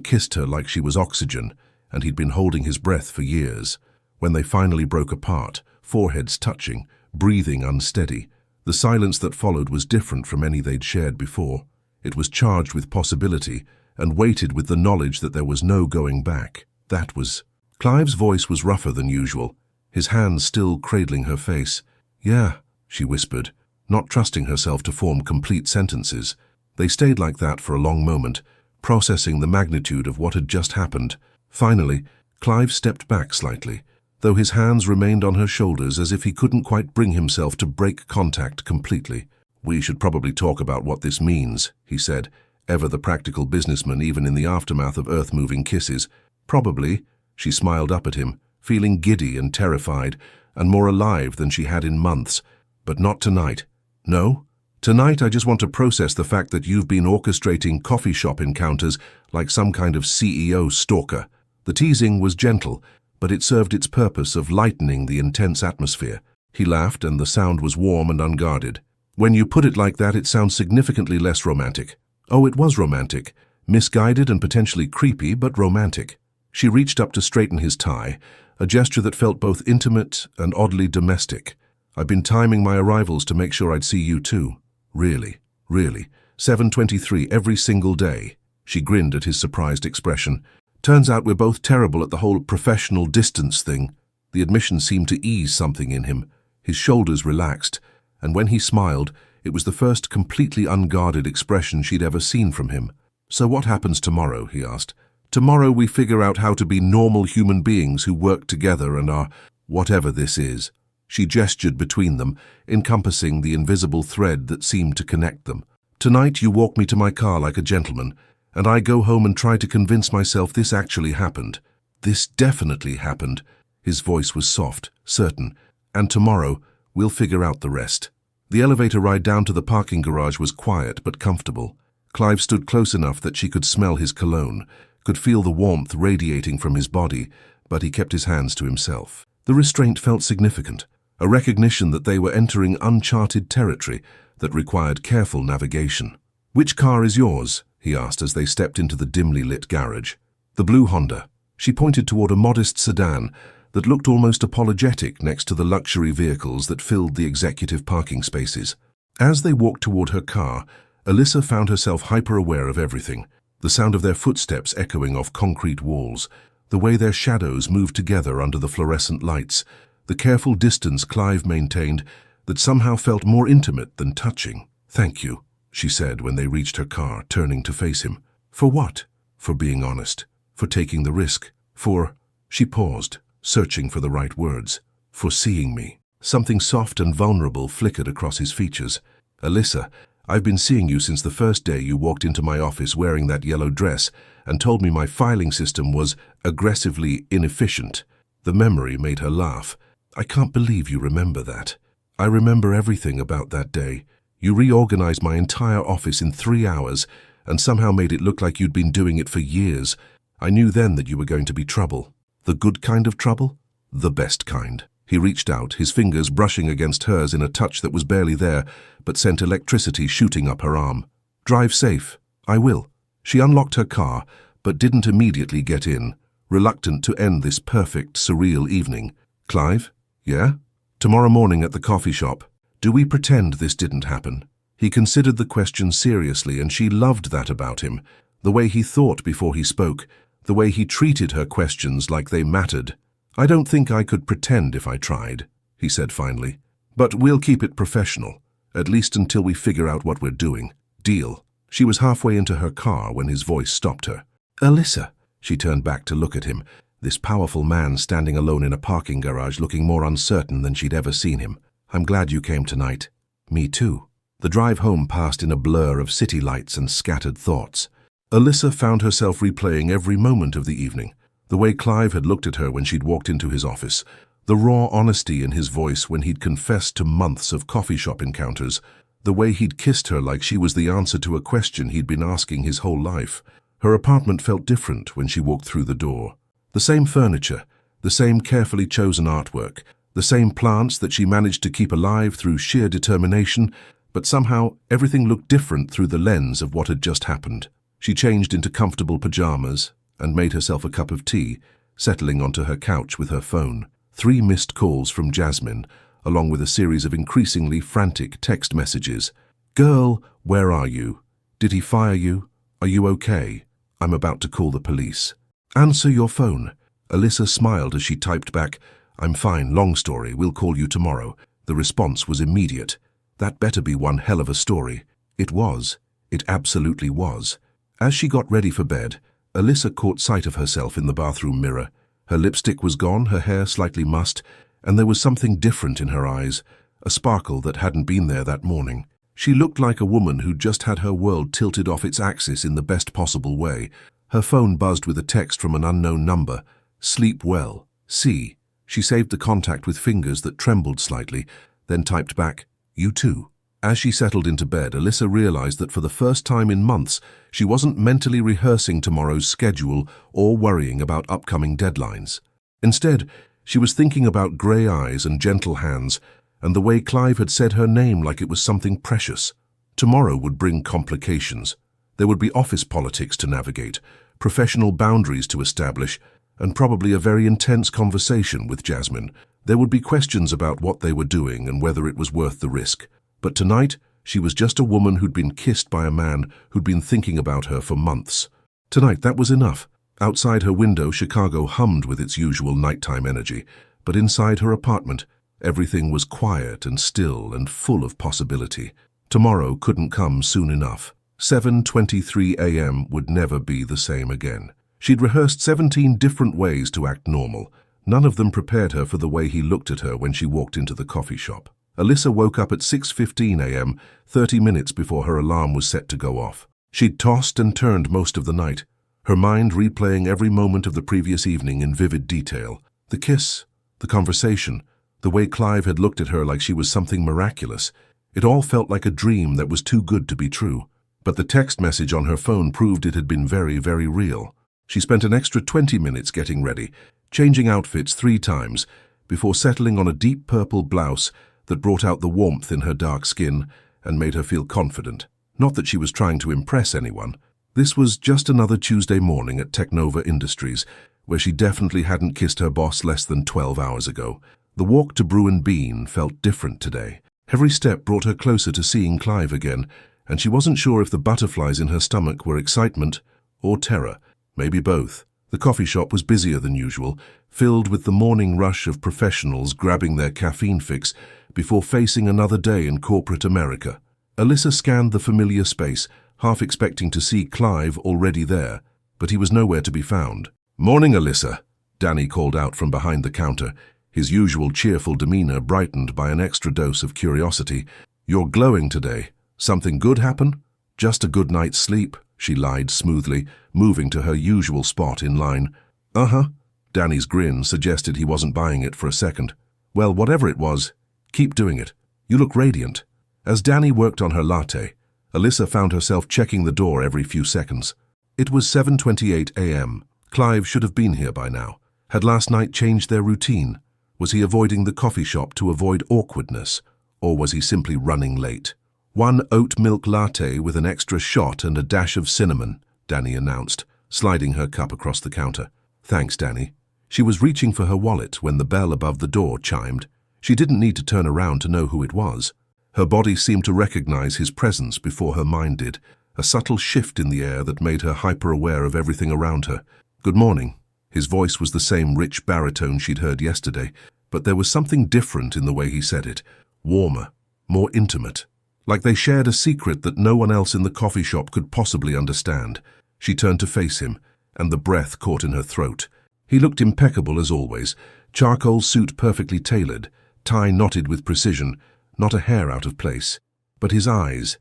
kissed her like she was oxygen, and he'd been holding his breath for years. When they finally broke apart, foreheads touching, breathing unsteady, the silence that followed was different from any they'd shared before. It was charged with possibility, and weighted with the knowledge that there was no going back. That was... Clive's voice was rougher than usual, his hands still cradling her face. "Yeah," she whispered, not trusting herself to form complete sentences. They stayed like that for a long moment, processing the magnitude of what had just happened. Finally, Clive stepped back slightly, though his hands remained on her shoulders as if he couldn't quite bring himself to break contact completely. "We should probably talk about what this means," he said, ever the practical businessman even in the aftermath of earth-moving kisses. "Probably." She smiled up at him, feeling giddy and terrified, and more alive than she had in months. "But not tonight." "No? Tonight I just want to process the fact that you've been orchestrating coffee shop encounters like some kind of CEO stalker." The teasing was gentle, but it served its purpose of lightening the intense atmosphere. He laughed, and the sound was warm and unguarded. "When you put it like that, it sounds significantly less romantic." Oh, it was romantic. Misguided and potentially creepy, but romantic. She reached up to straighten his tie, a gesture that felt both intimate and oddly domestic. "I've been timing my arrivals to make sure I'd see you too." "Really? Really? 7:23 every single day?" She grinned at his surprised expression. "Turns out we're both terrible at the whole professional distance thing." The admission seemed to ease something in him. His shoulders relaxed, and when he smiled, it was the first completely unguarded expression she'd ever seen from him. "So what happens tomorrow?" he asked. "Tomorrow we figure out how to be normal human beings who work together and are whatever this is." She gestured between them, encompassing the invisible thread that seemed to connect them. "Tonight you walk me to my car like a gentleman, and I go home and try to convince myself this actually happened. This definitely happened." His voice was soft, certain. "And tomorrow we'll figure out the rest." The elevator ride down to the parking garage was quiet but comfortable. Clive stood close enough that she could smell his cologne, could feel the warmth radiating from his body, but he kept his hands to himself. The restraint felt significant, a recognition that they were entering uncharted territory that required careful navigation. "Which car is yours?" he asked as they stepped into the dimly lit garage. "The blue Honda." She pointed toward a modest sedan that looked almost apologetic next to the luxury vehicles that filled the executive parking spaces. As they walked toward her car, Alyssa found herself hyper-aware of everything, the sound of their footsteps echoing off concrete walls, the way their shadows moved together under the fluorescent lights, the careful distance Clive maintained that somehow felt more intimate than touching. "Thank you," she said when they reached her car, turning to face him. "For what?" "For being honest. For taking the risk. For—" She paused, searching for the right words. "For seeing me." Something soft and vulnerable flickered across his features. "Alyssa, I've been seeing you since the first day you walked into my office wearing that yellow dress and told me my filing system was aggressively inefficient." The memory made her laugh. "I can't believe you remember that." "I remember everything about that day. You reorganized my entire office in 3 hours and somehow made it look like you'd been doing it for years. I knew then that you were going to be trouble. The good kind of trouble? The best kind." He reached out, his fingers brushing against hers in a touch that was barely there, but sent electricity shooting up her arm. "Drive safe." "I will." She unlocked her car, but didn't immediately get in, reluctant to end this perfect, surreal evening. "Clive? Yeah? Tomorrow morning at the coffee shop. Do we pretend this didn't happen?" He considered the question seriously, and she loved that about him. The way he thought before he spoke, the way he treated her questions like they mattered. "I don't think I could pretend if I tried," he said finally. "But we'll keep it professional, at least until we figure out what we're doing. Deal?" She was halfway into her car when his voice stopped her. "Alyssa." She turned back to look at him, this powerful man standing alone in a parking garage looking more uncertain than she'd ever seen him. "I'm glad you came tonight." "Me too." The drive home passed in a blur of city lights and scattered thoughts. Alyssa found herself replaying every moment of the evening. The way Clive had looked at her when she'd walked into his office, the raw honesty in his voice when he'd confessed to months of coffee shop encounters, the way he'd kissed her like she was the answer to a question he'd been asking his whole life. Her apartment felt different when she walked through the door. The same furniture, the same carefully chosen artwork, the same plants that she managed to keep alive through sheer determination, but somehow everything looked different through the lens of what had just happened. She changed into comfortable pajamas and made herself a cup of tea, settling onto her couch with her phone. 3 missed calls from Jasmine, along with a series of increasingly frantic text messages. "Girl, where are you? Did he fire you? Are you okay? I'm about to call the police." "Answer your phone." Alyssa smiled as she typed back, "I'm fine, long story, we'll call you tomorrow." The response was immediate. That better be one hell of a story. It was. It absolutely was. As she got ready for bed, Alyssa caught sight of herself in the bathroom mirror. Her lipstick was gone, her hair slightly mussed, and there was something different in her eyes, a sparkle that hadn't been there that morning. She looked like a woman who'd just had her world tilted off its axis in the best possible way. Her phone buzzed with a text from an unknown number. "Sleep well. C." She saved the contact with fingers that trembled slightly, then typed back, "You too." As she settled into bed, Alyssa realized that for the first time in months, she wasn't mentally rehearsing tomorrow's schedule or worrying about upcoming deadlines. Instead, she was thinking about grey eyes and gentle hands, and the way Clive had said her name like it was something precious. Tomorrow would bring complications. There would be office politics to navigate, professional boundaries to establish, and probably a very intense conversation with Jasmine. There would be questions about what they were doing and whether it was worth the risk. But tonight, she was just a woman who'd been kissed by a man who'd been thinking about her for months. Tonight, that was enough. Outside her window, Chicago hummed with its usual nighttime energy, but inside her apartment, everything was quiet and still and full of possibility. Tomorrow couldn't come soon enough. 7:23 a.m. would never be the same again. She'd rehearsed 17 different ways to act normal. None of them prepared her for the way he looked at her when she walked into the coffee shop. Alyssa woke up at 6:15 a.m., 30 minutes before her alarm was set to go off. She'd tossed and turned most of the night, her mind replaying every moment of the previous evening in vivid detail. The kiss, the conversation, the way Clive had looked at her like she was something miraculous. It all felt like a dream that was too good to be true. But the text message on her phone proved it had been very, very real. She spent an extra 20 minutes getting ready, changing outfits 3 times, before settling on a deep purple blouse that brought out the warmth in her dark skin and made her feel confident. Not that she was trying to impress anyone. This was just another Tuesday morning at Technova Industries, where she definitely hadn't kissed her boss less than 12 hours ago. The walk to Brew and Bean felt different today. Every step brought her closer to seeing Clive again, and she wasn't sure if the butterflies in her stomach were excitement or terror, maybe both. The coffee shop was busier than usual, filled with the morning rush of professionals grabbing their caffeine fix before facing another day in corporate America. Alyssa scanned the familiar space, half expecting to see Clive already there, but he was nowhere to be found. "Morning, Alyssa," Danny called out from behind the counter, his usual cheerful demeanor brightened by an extra dose of curiosity. "You're glowing today. Something good happen?" "Just a good night's sleep," she lied smoothly, moving to her usual spot in line. "Uh-huh." Danny's grin suggested he wasn't buying it for a second. "Well, whatever it was, keep doing it. You look radiant." As Danny worked on her latte, Alyssa found herself checking the door every few seconds. It was 7:28 a.m. Clive should have been here by now. Had last night changed their routine? Was he avoiding the coffee shop to avoid awkwardness? Or was he simply running late? "One oat milk latte with an extra shot and a dash of cinnamon," Danny announced, sliding her cup across the counter. "Thanks, Danny." She was reaching for her wallet when the bell above the door chimed. She didn't need to turn around to know who it was. Her body seemed to recognize his presence before her mind did, a subtle shift in the air that made her hyper-aware of everything around her. "Good morning." His voice was the same rich baritone she'd heard yesterday, but there was something different in the way he said it, warmer, more intimate. Like they shared a secret that no one else in the coffee shop could possibly understand. She turned to face him, and the breath caught in her throat. He looked impeccable as always, charcoal suit perfectly tailored, tie knotted with precision, not a hair out of place. But his eyes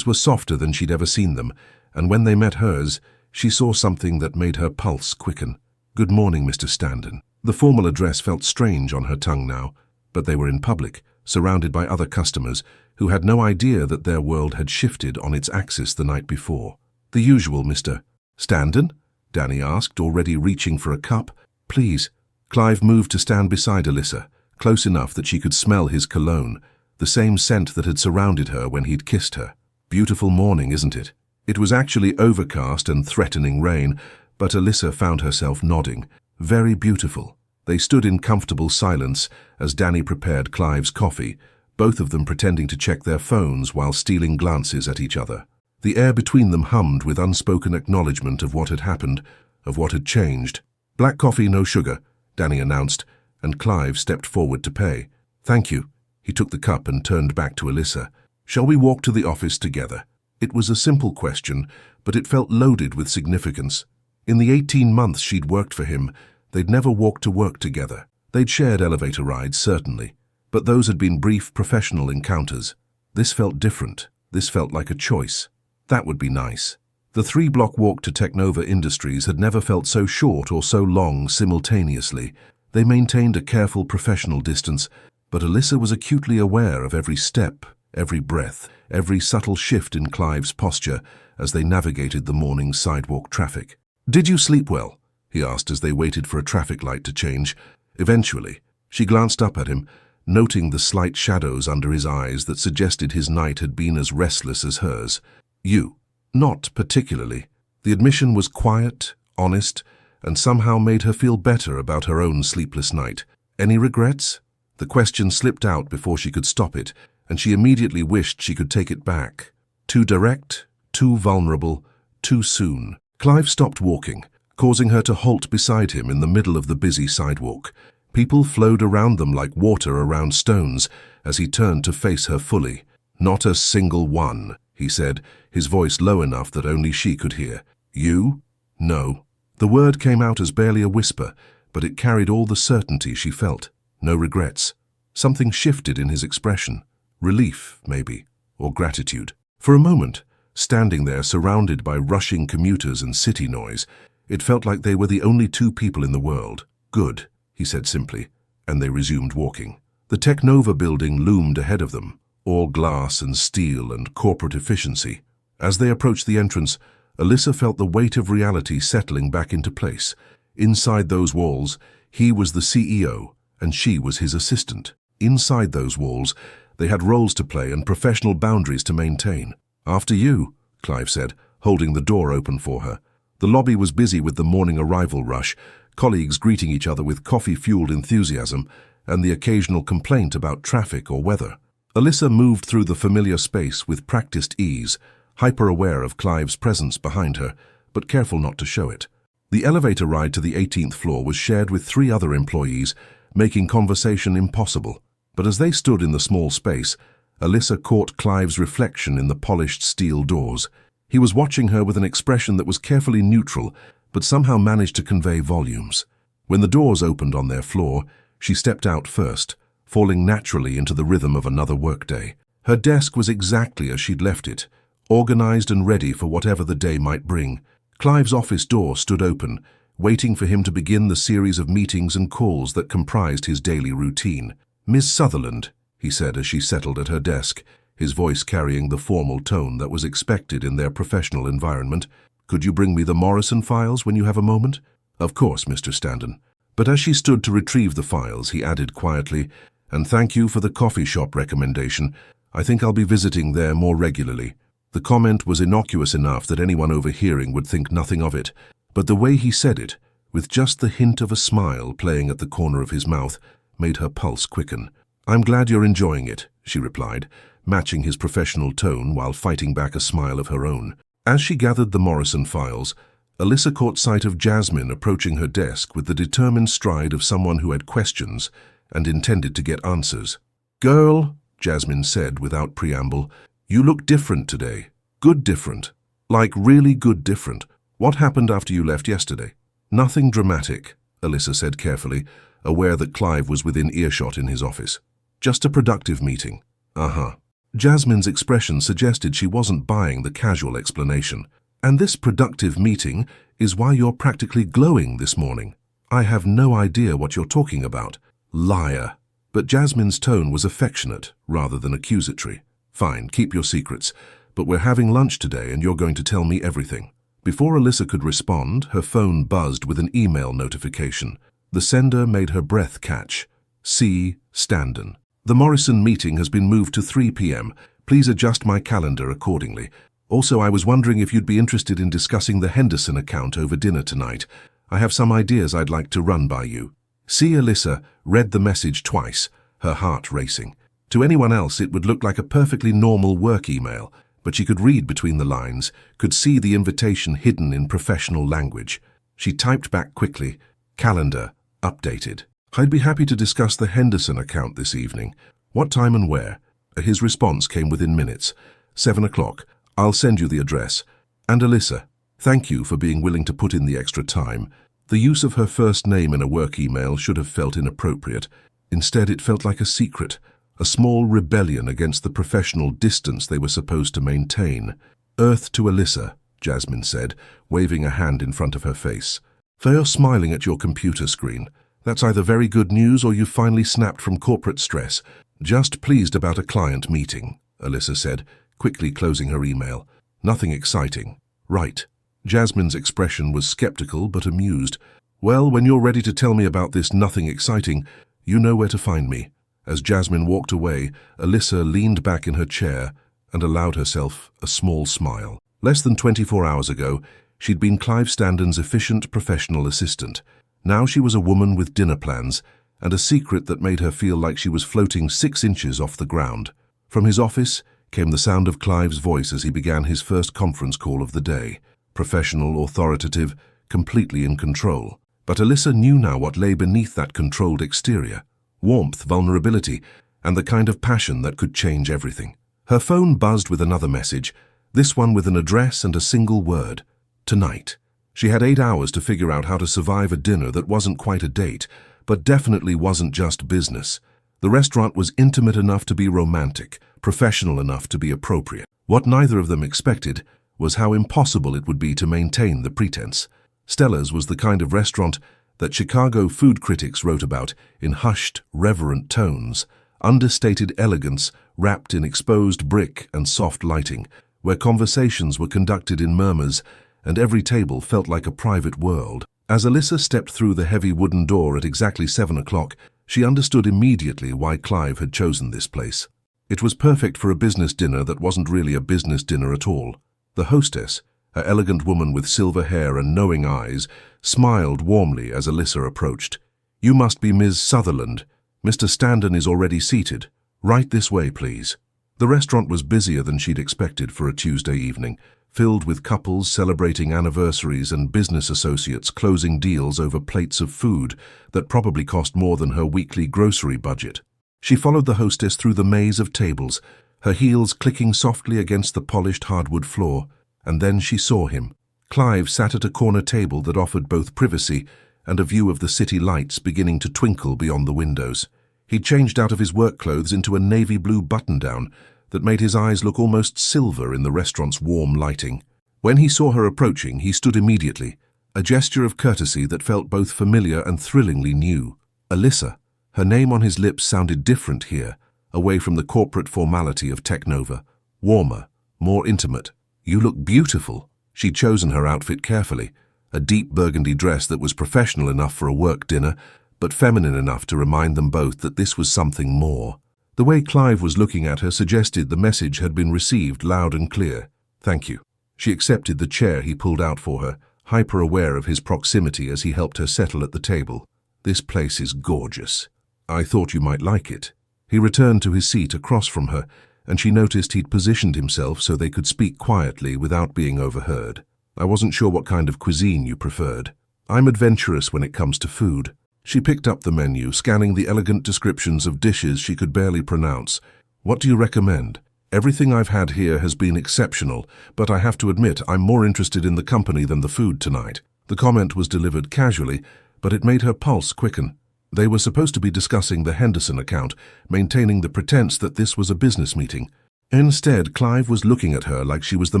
were softer than she'd ever seen them, and when they met hers, she saw something that made her pulse quicken. "Good morning, Mr. Standen." The formal address felt strange on her tongue now, but they were in public, surrounded by other customers who had no idea that their world had shifted on its axis the night before. "The usual, Mr. Standen?" Danny asked, already reaching for a cup. "Please." Clive moved to stand beside Alyssa, close enough that she could smell his cologne, the same scent that had surrounded her when he'd kissed her. "Beautiful morning, isn't it?" It was actually overcast and threatening rain, but Alyssa found herself nodding. "Very beautiful." They stood in comfortable silence as Danny prepared Clive's coffee, both of them pretending to check their phones while stealing glances at each other. The air between them hummed with unspoken acknowledgement of what had happened, of what had changed. "Black coffee, no sugar," Danny announced, and Clive stepped forward to pay. "Thank you." He took the cup and turned back to Alyssa. "Shall we walk to the office together?" It was a simple question, but it felt loaded with significance. In the 18 months she'd worked for him, they'd never walked to work together. They'd shared elevator rides, certainly, but those had been brief professional encounters. This felt different. This felt like a choice. That would be nice. The 3-block walk to Technova Industries had never felt so short or so long simultaneously. They maintained a careful professional distance, but Alyssa was acutely aware of every step, every breath, every subtle shift in Clive's posture as they navigated the morning sidewalk traffic. "Did you sleep well?" he asked as they waited for a traffic light to change. Eventually, she glanced up at him, noting the slight shadows under his eyes that suggested his night had been as restless as hers. "You?" "Not particularly." The admission was quiet, honest, and somehow made her feel better about her own sleepless night. "Any regrets?" The question slipped out before she could stop it, and she immediately wished she could take it back. Too direct, too vulnerable, too soon. Clive stopped walking, causing her to halt beside him in the middle of the busy sidewalk. People flowed around them like water around stones as he turned to face her fully. "Not a single one," he said, his voice low enough that only she could hear. "You?" "No." The word came out as barely a whisper, but it carried all the certainty she felt. No regrets. Something shifted in his expression. Relief, maybe, or gratitude. For a moment, standing there surrounded by rushing commuters and city noise, it felt like they were the only two people in the world. "Good," he said simply, and they resumed walking. The Technova building loomed ahead of them, all glass and steel and corporate efficiency. As they approached the entrance, Alyssa felt the weight of reality settling back into place. Inside those walls, he was the CEO, and she was his assistant. Inside those walls, they had roles to play and professional boundaries to maintain. "After you," Clive said, holding the door open for her. The lobby was busy with the morning arrival rush, colleagues greeting each other with coffee-fueled enthusiasm, and the occasional complaint about traffic or weather. Alyssa moved through the familiar space with practiced ease, hyper-aware of Clive's presence behind her, but careful not to show it. The elevator ride to the 18th floor was shared with 3 other employees, making conversation impossible. But as they stood in the small space, Alyssa caught Clive's reflection in the polished steel doors. He was watching her with an expression that was carefully neutral, but somehow managed to convey volumes. When the doors opened on their floor, she stepped out first, falling naturally into the rhythm of another workday. Her desk was exactly as she'd left it, organized and ready for whatever the day might bring. Clive's office door stood open, waiting for him to begin the series of meetings and calls that comprised his daily routine. "Miss Sutherland," he said as she settled at her desk, his voice carrying the formal tone that was expected in their professional environment. "Could you bring me the Morrison files when you have a moment?" "Of course, Mr. Standen." But as she stood to retrieve the files, he added quietly, "And thank you for the coffee shop recommendation. I think I'll be visiting there more regularly." The comment was innocuous enough that anyone overhearing would think nothing of it, but the way he said it, with just the hint of a smile playing at the corner of his mouth, made her pulse quicken. "I'm glad you're enjoying it," she replied, matching his professional tone while fighting back a smile of her own. As she gathered the Morrison files, Alyssa caught sight of Jasmine approaching her desk with the determined stride of someone who had questions and intended to get answers. "Girl," Jasmine said without preamble, "you look different today. Good different. Like really good different. What happened after you left yesterday?" "Nothing dramatic," Alyssa said carefully, aware that Clive was within earshot in his office. "Just a productive meeting." "Uh-huh." Jasmine's expression suggested she wasn't buying the casual explanation. "And this productive meeting is why you're practically glowing this morning." "I have no idea what you're talking about." "Liar." But Jasmine's tone was affectionate rather than accusatory. "Fine, keep your secrets, but we're having lunch today and you're going to tell me everything." Before Alyssa could respond, her phone buzzed with an email notification. The sender made her breath catch. C. Standen. "The Morrison meeting has been moved to 3 p.m. Please adjust my calendar accordingly. Also, I was wondering if you'd be interested in discussing the Henderson account over dinner tonight. I have some ideas I'd like to run by you." C. Alyssa read the message twice, her heart racing. To anyone else, it would look like a perfectly normal work email, but she could read between the lines, could see the invitation hidden in professional language. She typed back quickly, "Calendar, updated. I'd be happy to discuss the Henderson account this evening. What time and where?" His response came within minutes. 7 o'clock. "I'll send you the address." And Alyssa, "Thank you for being willing to put in the extra time." The use of her first name in a work email should have felt inappropriate. Instead, it felt like a secret, a small rebellion against the professional distance they were supposed to maintain. "Earth to Alyssa," Jasmine said, waving a hand in front of her face. "You're smiling at your computer screen. That's either very good news or you've finally snapped from corporate stress." "Just pleased about a client meeting," Alyssa said, quickly closing her email. "Nothing exciting." "Right." Jasmine's expression was skeptical but amused. "Well, when you're ready to tell me about this nothing exciting, you know where to find me." As Jasmine walked away, Alyssa leaned back in her chair and allowed herself a small smile. Less than 24 hours ago, she'd been Clive Standen's efficient professional assistant. Now she was a woman with dinner plans and a secret that made her feel like she was floating 6 inches off the ground. From his office came the sound of Clive's voice as he began his first conference call of the day. Professional, authoritative, completely in control. But Alyssa knew now what lay beneath that controlled exterior. Warmth, vulnerability, and the kind of passion that could change everything. Her phone buzzed with another message, this one with an address and a single word. Tonight. She had 8 hours to figure out how to survive a dinner that wasn't quite a date, but definitely wasn't just business. The restaurant was intimate enough to be romantic, professional enough to be appropriate. What neither of them expected was how impossible it would be to maintain the pretense. Stella's was the kind of restaurant that Chicago food critics wrote about in hushed, reverent tones, understated elegance wrapped in exposed brick and soft lighting, where conversations were conducted in murmurs and every table felt like a private world. As Alyssa stepped through the heavy wooden door at exactly 7 o'clock, she understood immediately why Clive had chosen this place. It was perfect for a business dinner that wasn't really a business dinner at all. The hostess, an elegant woman with silver hair and knowing eyes, smiled warmly as Alyssa approached. "You must be Ms. Sutherland. Mr. Standen is already seated. Right this way, please." The restaurant was busier than she'd expected for a Tuesday evening, filled with couples celebrating anniversaries and business associates closing deals over plates of food that probably cost more than her weekly grocery budget. She followed the hostess through the maze of tables, her heels clicking softly against the polished hardwood floor, and then she saw him. Clive sat at a corner table that offered both privacy and a view of the city lights beginning to twinkle beyond the windows. He'd changed out of his work clothes into a navy blue button-down that made his eyes look almost silver in the restaurant's warm lighting. When he saw her approaching, he stood immediately, a gesture of courtesy that felt both familiar and thrillingly new. Alyssa. Her name on his lips sounded different here, away from the corporate formality of Technova. Warmer, more intimate. You look beautiful. She'd chosen her outfit carefully, a deep burgundy dress that was professional enough for a work dinner, but feminine enough to remind them both that this was something more. The way Clive was looking at her suggested the message had been received loud and clear. Thank you. She accepted the chair he pulled out for her, hyper-aware of his proximity as he helped her settle at the table. This place is gorgeous. I thought you might like it. He returned to his seat across from her, and she noticed he'd positioned himself so they could speak quietly without being overheard. I wasn't sure what kind of cuisine you preferred. I'm adventurous when it comes to food. She picked up the menu, scanning the elegant descriptions of dishes she could barely pronounce. What do you recommend? Everything I've had here has been exceptional, but I have to admit I'm more interested in the company than the food tonight. The comment was delivered casually, but it made her pulse quicken. They were supposed to be discussing the Henderson account, maintaining the pretense that this was a business meeting. Instead, Clive was looking at her like she was the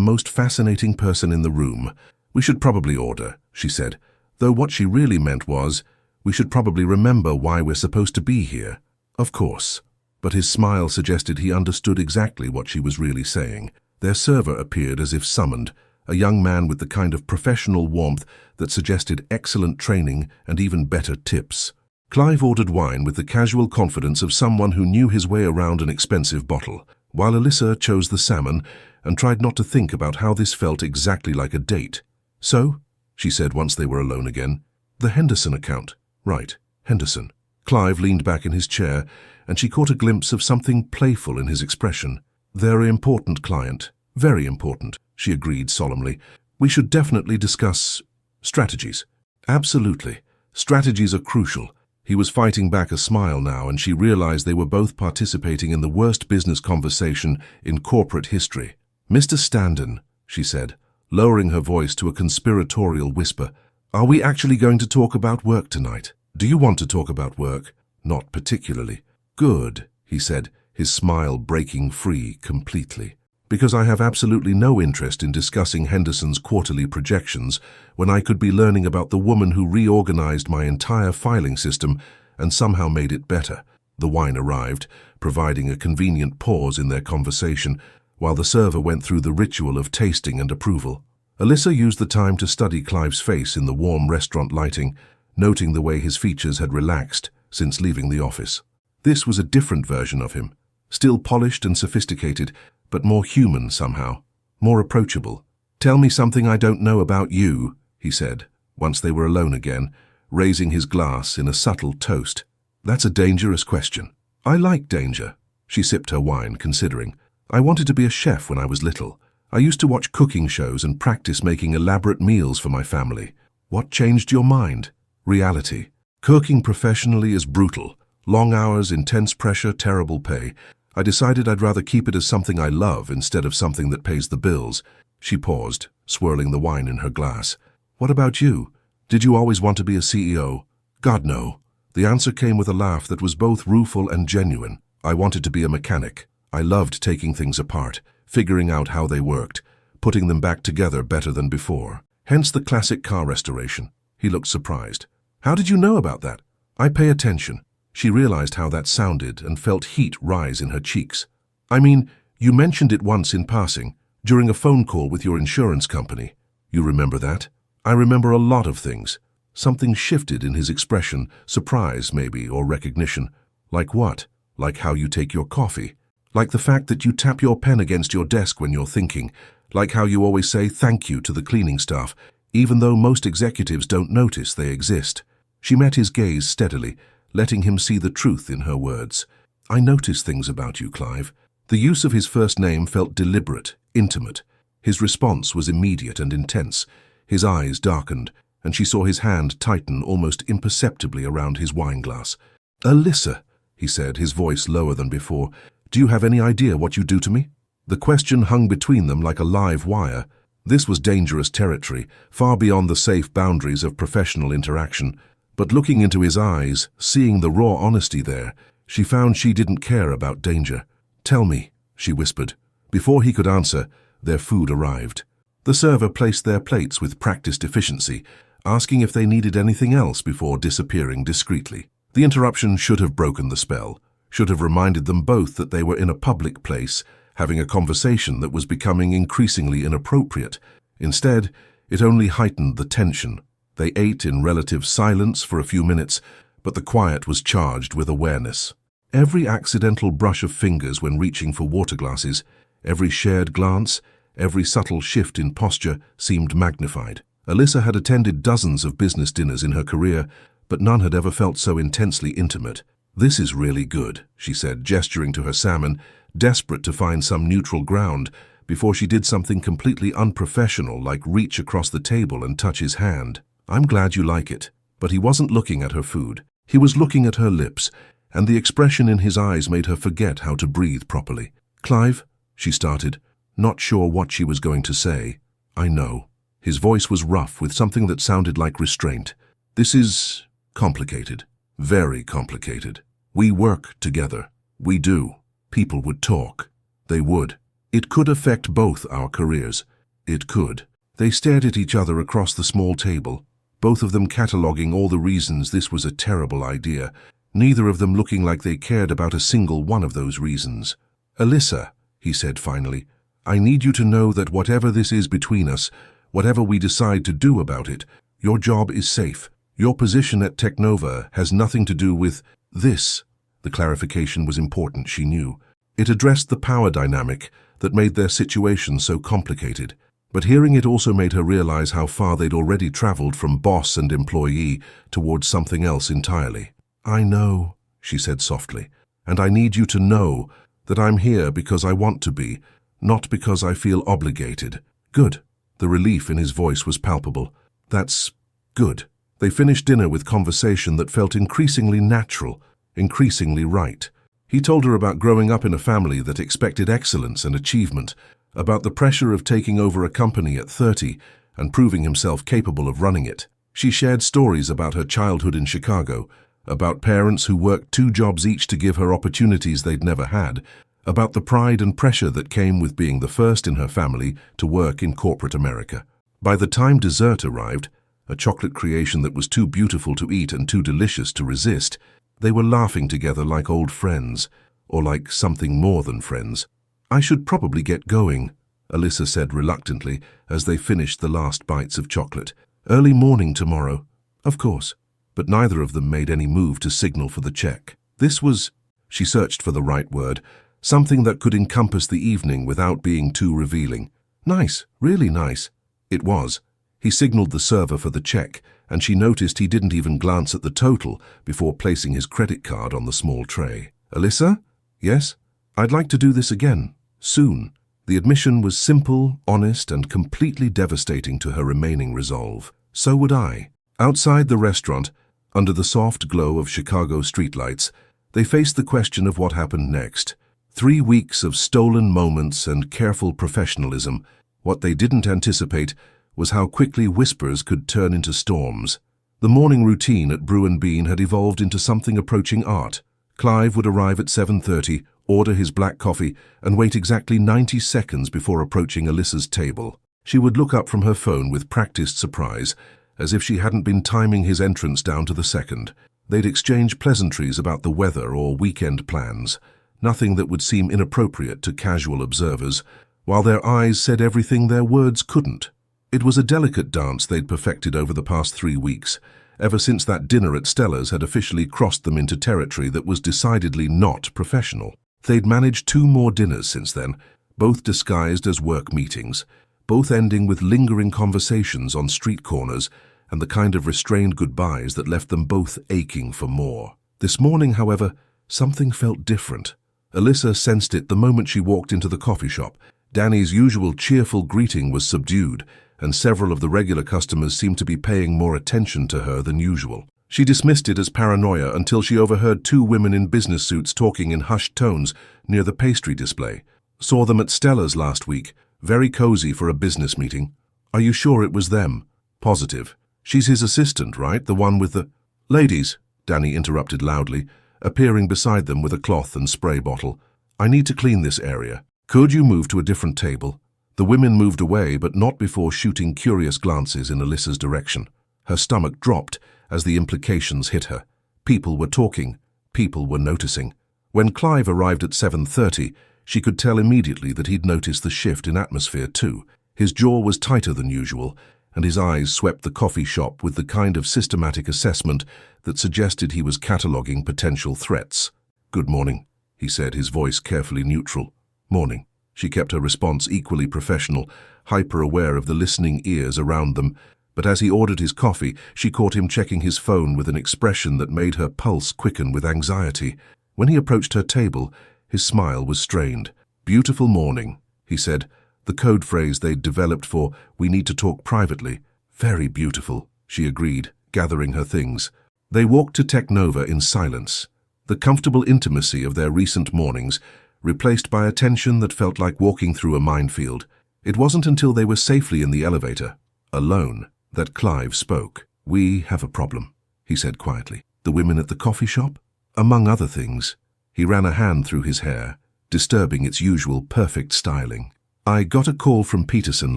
most fascinating person in the room. We should probably order, she said, though what she really meant was, we should probably remember why we're supposed to be here. Of course. But his smile suggested he understood exactly what she was really saying. Their server appeared as if summoned, a young man with the kind of professional warmth that suggested excellent training and even better tips. Clive ordered wine with the casual confidence of someone who knew his way around an expensive bottle, while Alyssa chose the salmon and tried not to think about how this felt exactly like a date. So, she said once they were alone again, the Henderson account. Right, Henderson. Clive leaned back in his chair, and she caught a glimpse of something playful in his expression. They're an important client. Very important, she agreed solemnly. We should definitely discuss strategies. Absolutely. Strategies are crucial. He was fighting back a smile now, and she realized they were both participating in the worst business conversation in corporate history. Mr. Standen, she said, lowering her voice to a conspiratorial whisper, are we actually going to talk about work tonight? Do you want to talk about work? Not particularly. Good, he said, his smile breaking free completely. Because I have absolutely no interest in discussing Henderson's quarterly projections when I could be learning about the woman who reorganized my entire filing system and somehow made it better. The wine arrived, providing a convenient pause in their conversation, while the server went through the ritual of tasting and approval. Alyssa used the time to study Clive's face in the warm restaurant lighting, noting the way his features had relaxed since leaving the office. This was a different version of him, still polished and sophisticated, but more human somehow, more approachable. Tell me something I don't know about you, he said, once they were alone again, raising his glass in a subtle toast. That's a dangerous question. I like danger. She sipped her wine, considering. I wanted to be a chef when I was little. I used to watch cooking shows and practice making elaborate meals for my family. What changed your mind? Reality. Cooking professionally is brutal. Long hours, intense pressure, terrible pay. I decided I'd rather keep it as something I love instead of something that pays the bills. She paused, swirling the wine in her glass. What about you? Did you always want to be a CEO? God, no. The answer came with a laugh that was both rueful and genuine. I wanted to be a mechanic. I loved taking things apart, figuring out how they worked, putting them back together better than before. Hence the classic car restoration. He looked surprised. How did you know about that? I pay attention. She realized how that sounded and felt heat rise in her cheeks. I mean, you mentioned it once in passing, during a phone call with your insurance company. You remember that? I remember a lot of things. Something shifted in his expression, surprise maybe, or recognition. Like what? Like how you take your coffee. Like the fact that you tap your pen against your desk when you're thinking. Like how you always say thank you to the cleaning staff, even though most executives don't notice they exist. She met his gaze steadily, letting him see the truth in her words. I notice things about you, Clive. The use of his first name felt deliberate, intimate. His response was immediate and intense. His eyes darkened, and she saw his hand tighten almost imperceptibly around his wineglass. "Alyssa," he said, his voice lower than before, "do you have any idea what you do to me?" The question hung between them like a live wire. This was dangerous territory, far beyond the safe boundaries of professional interaction. But looking into his eyes, seeing the raw honesty there, she found she didn't care about danger. "Tell me," she whispered. Before he could answer, their food arrived. The server placed their plates with practiced efficiency, asking if they needed anything else before disappearing discreetly. The interruption should have broken the spell, should have reminded them both that they were in a public place, having a conversation that was becoming increasingly inappropriate. Instead, it only heightened the tension. They ate in relative silence for a few minutes, but the quiet was charged with awareness. Every accidental brush of fingers when reaching for water glasses, every shared glance, every subtle shift in posture seemed magnified. Alyssa had attended dozens of business dinners in her career, but none had ever felt so intensely intimate. "This is really good," she said, gesturing to her salmon, desperate to find some neutral ground, before she did something completely unprofessional like reach across the table and touch his hand. "I'm glad you like it." But he wasn't looking at her food. He was looking at her lips, and the expression in his eyes made her forget how to breathe properly. "Clive," she started, not sure what she was going to say. "I know." His voice was rough with something that sounded like restraint. "This is complicated. Very complicated. We work together. We do. People would talk. They would. It could affect both our careers. It could." They stared at each other across the small table, both of them cataloging all the reasons this was a terrible idea, neither of them looking like they cared about a single one of those reasons. "Alyssa," he said finally, "I need you to know that whatever this is between us, whatever we decide to do about it, your job is safe. Your position at Technova has nothing to do with this." The clarification was important, she knew. It addressed the power dynamic that made their situation so complicated. But hearing it also made her realize how far they'd already traveled from boss and employee towards something else entirely. "I know," she said softly, "and I need you to know that I'm here because I want to be, not because I feel obligated." "Good." The relief in his voice was palpable. "That's good." They finished dinner with conversation that felt increasingly natural, increasingly right. He told her about growing up in a family that expected excellence and achievement, about the pressure of taking over a company at 30 and proving himself capable of running it. She shared stories about her childhood in Chicago, about parents who worked 2 jobs each to give her opportunities they'd never had, about the pride and pressure that came with being the first in her family to work in corporate America. By the time dessert arrived, a chocolate creation that was too beautiful to eat and too delicious to resist, they were laughing together like old friends, or like something more than friends. "I should probably get going," Alyssa said reluctantly as they finished the last bites of chocolate. "Early morning tomorrow." "Of course." But neither of them made any move to signal for the check. This was, she searched for the right word, something that could encompass the evening without being too revealing. "Nice, really nice." It was. He signaled the server for the check, and she noticed he didn't even glance at the total before placing his credit card on the small tray. "Alyssa?" "Yes? I'd like to do this again. Soon." The admission was simple, honest, and completely devastating to her remaining resolve. So would I. Outside the restaurant, under the soft glow of Chicago streetlights, they faced the question of what happened next. 3 weeks of stolen moments and careful professionalism. What they didn't anticipate was how quickly whispers could turn into storms. The morning routine at Brew and Bean had evolved into something approaching art. Clive would arrive at 7:30, order his black coffee, and wait exactly 90 seconds before approaching Alyssa's table. She would look up from her phone with practiced surprise, as if she hadn't been timing his entrance down to the second. They'd exchange pleasantries about the weather or weekend plans, nothing that would seem inappropriate to casual observers, while their eyes said everything their words couldn't. It was a delicate dance they'd perfected over the past 3 weeks, ever since that dinner at Stella's had officially crossed them into territory that was decidedly not professional. They'd managed 2 more dinners since then, both disguised as work meetings, both ending with lingering conversations on street corners and the kind of restrained goodbyes that left them both aching for more. This morning, however, something felt different, Alyssa sensed it the moment she walked into the coffee shop. Danny's usual cheerful greeting was subdued, and several of the regular customers seemed to be paying more attention to her than usual. She dismissed it as paranoia until she overheard two women in business suits talking in hushed tones near the pastry display. Saw them at Stella's last week. Very cozy for a business meeting. Are you sure it was them? Positive. She's his assistant, right? The one with the... Ladies, Danny interrupted loudly, appearing beside them with a cloth and spray bottle. I need to clean this area. Could you move to a different table? The women moved away, but not before shooting curious glances in Alyssa's direction. Her stomach dropped as the implications hit her. People were talking. People were noticing. When Clive arrived at 7:30, she could tell immediately that he'd noticed the shift in atmosphere too. His jaw was tighter than usual, and his eyes swept the coffee shop with the kind of systematic assessment that suggested he was cataloguing potential threats. Good morning, he said, his voice carefully neutral. Morning. She kept her response equally professional, hyper-aware of the listening ears around them, but as he ordered his coffee, she caught him checking his phone with an expression that made her pulse quicken with anxiety. When he approached her table, his smile was strained. Beautiful morning, he said, the code phrase they'd developed for we need to talk privately. Very beautiful, she agreed, gathering her things. They walked to Technova in silence, the comfortable intimacy of their recent mornings replaced by a tension that felt like walking through a minefield. It wasn't until they were safely in the elevator, alone, that Clive spoke. We have a problem, he said quietly. The women at the coffee shop? Among other things. He ran a hand through his hair, disturbing its usual perfect styling. I got a call from Peterson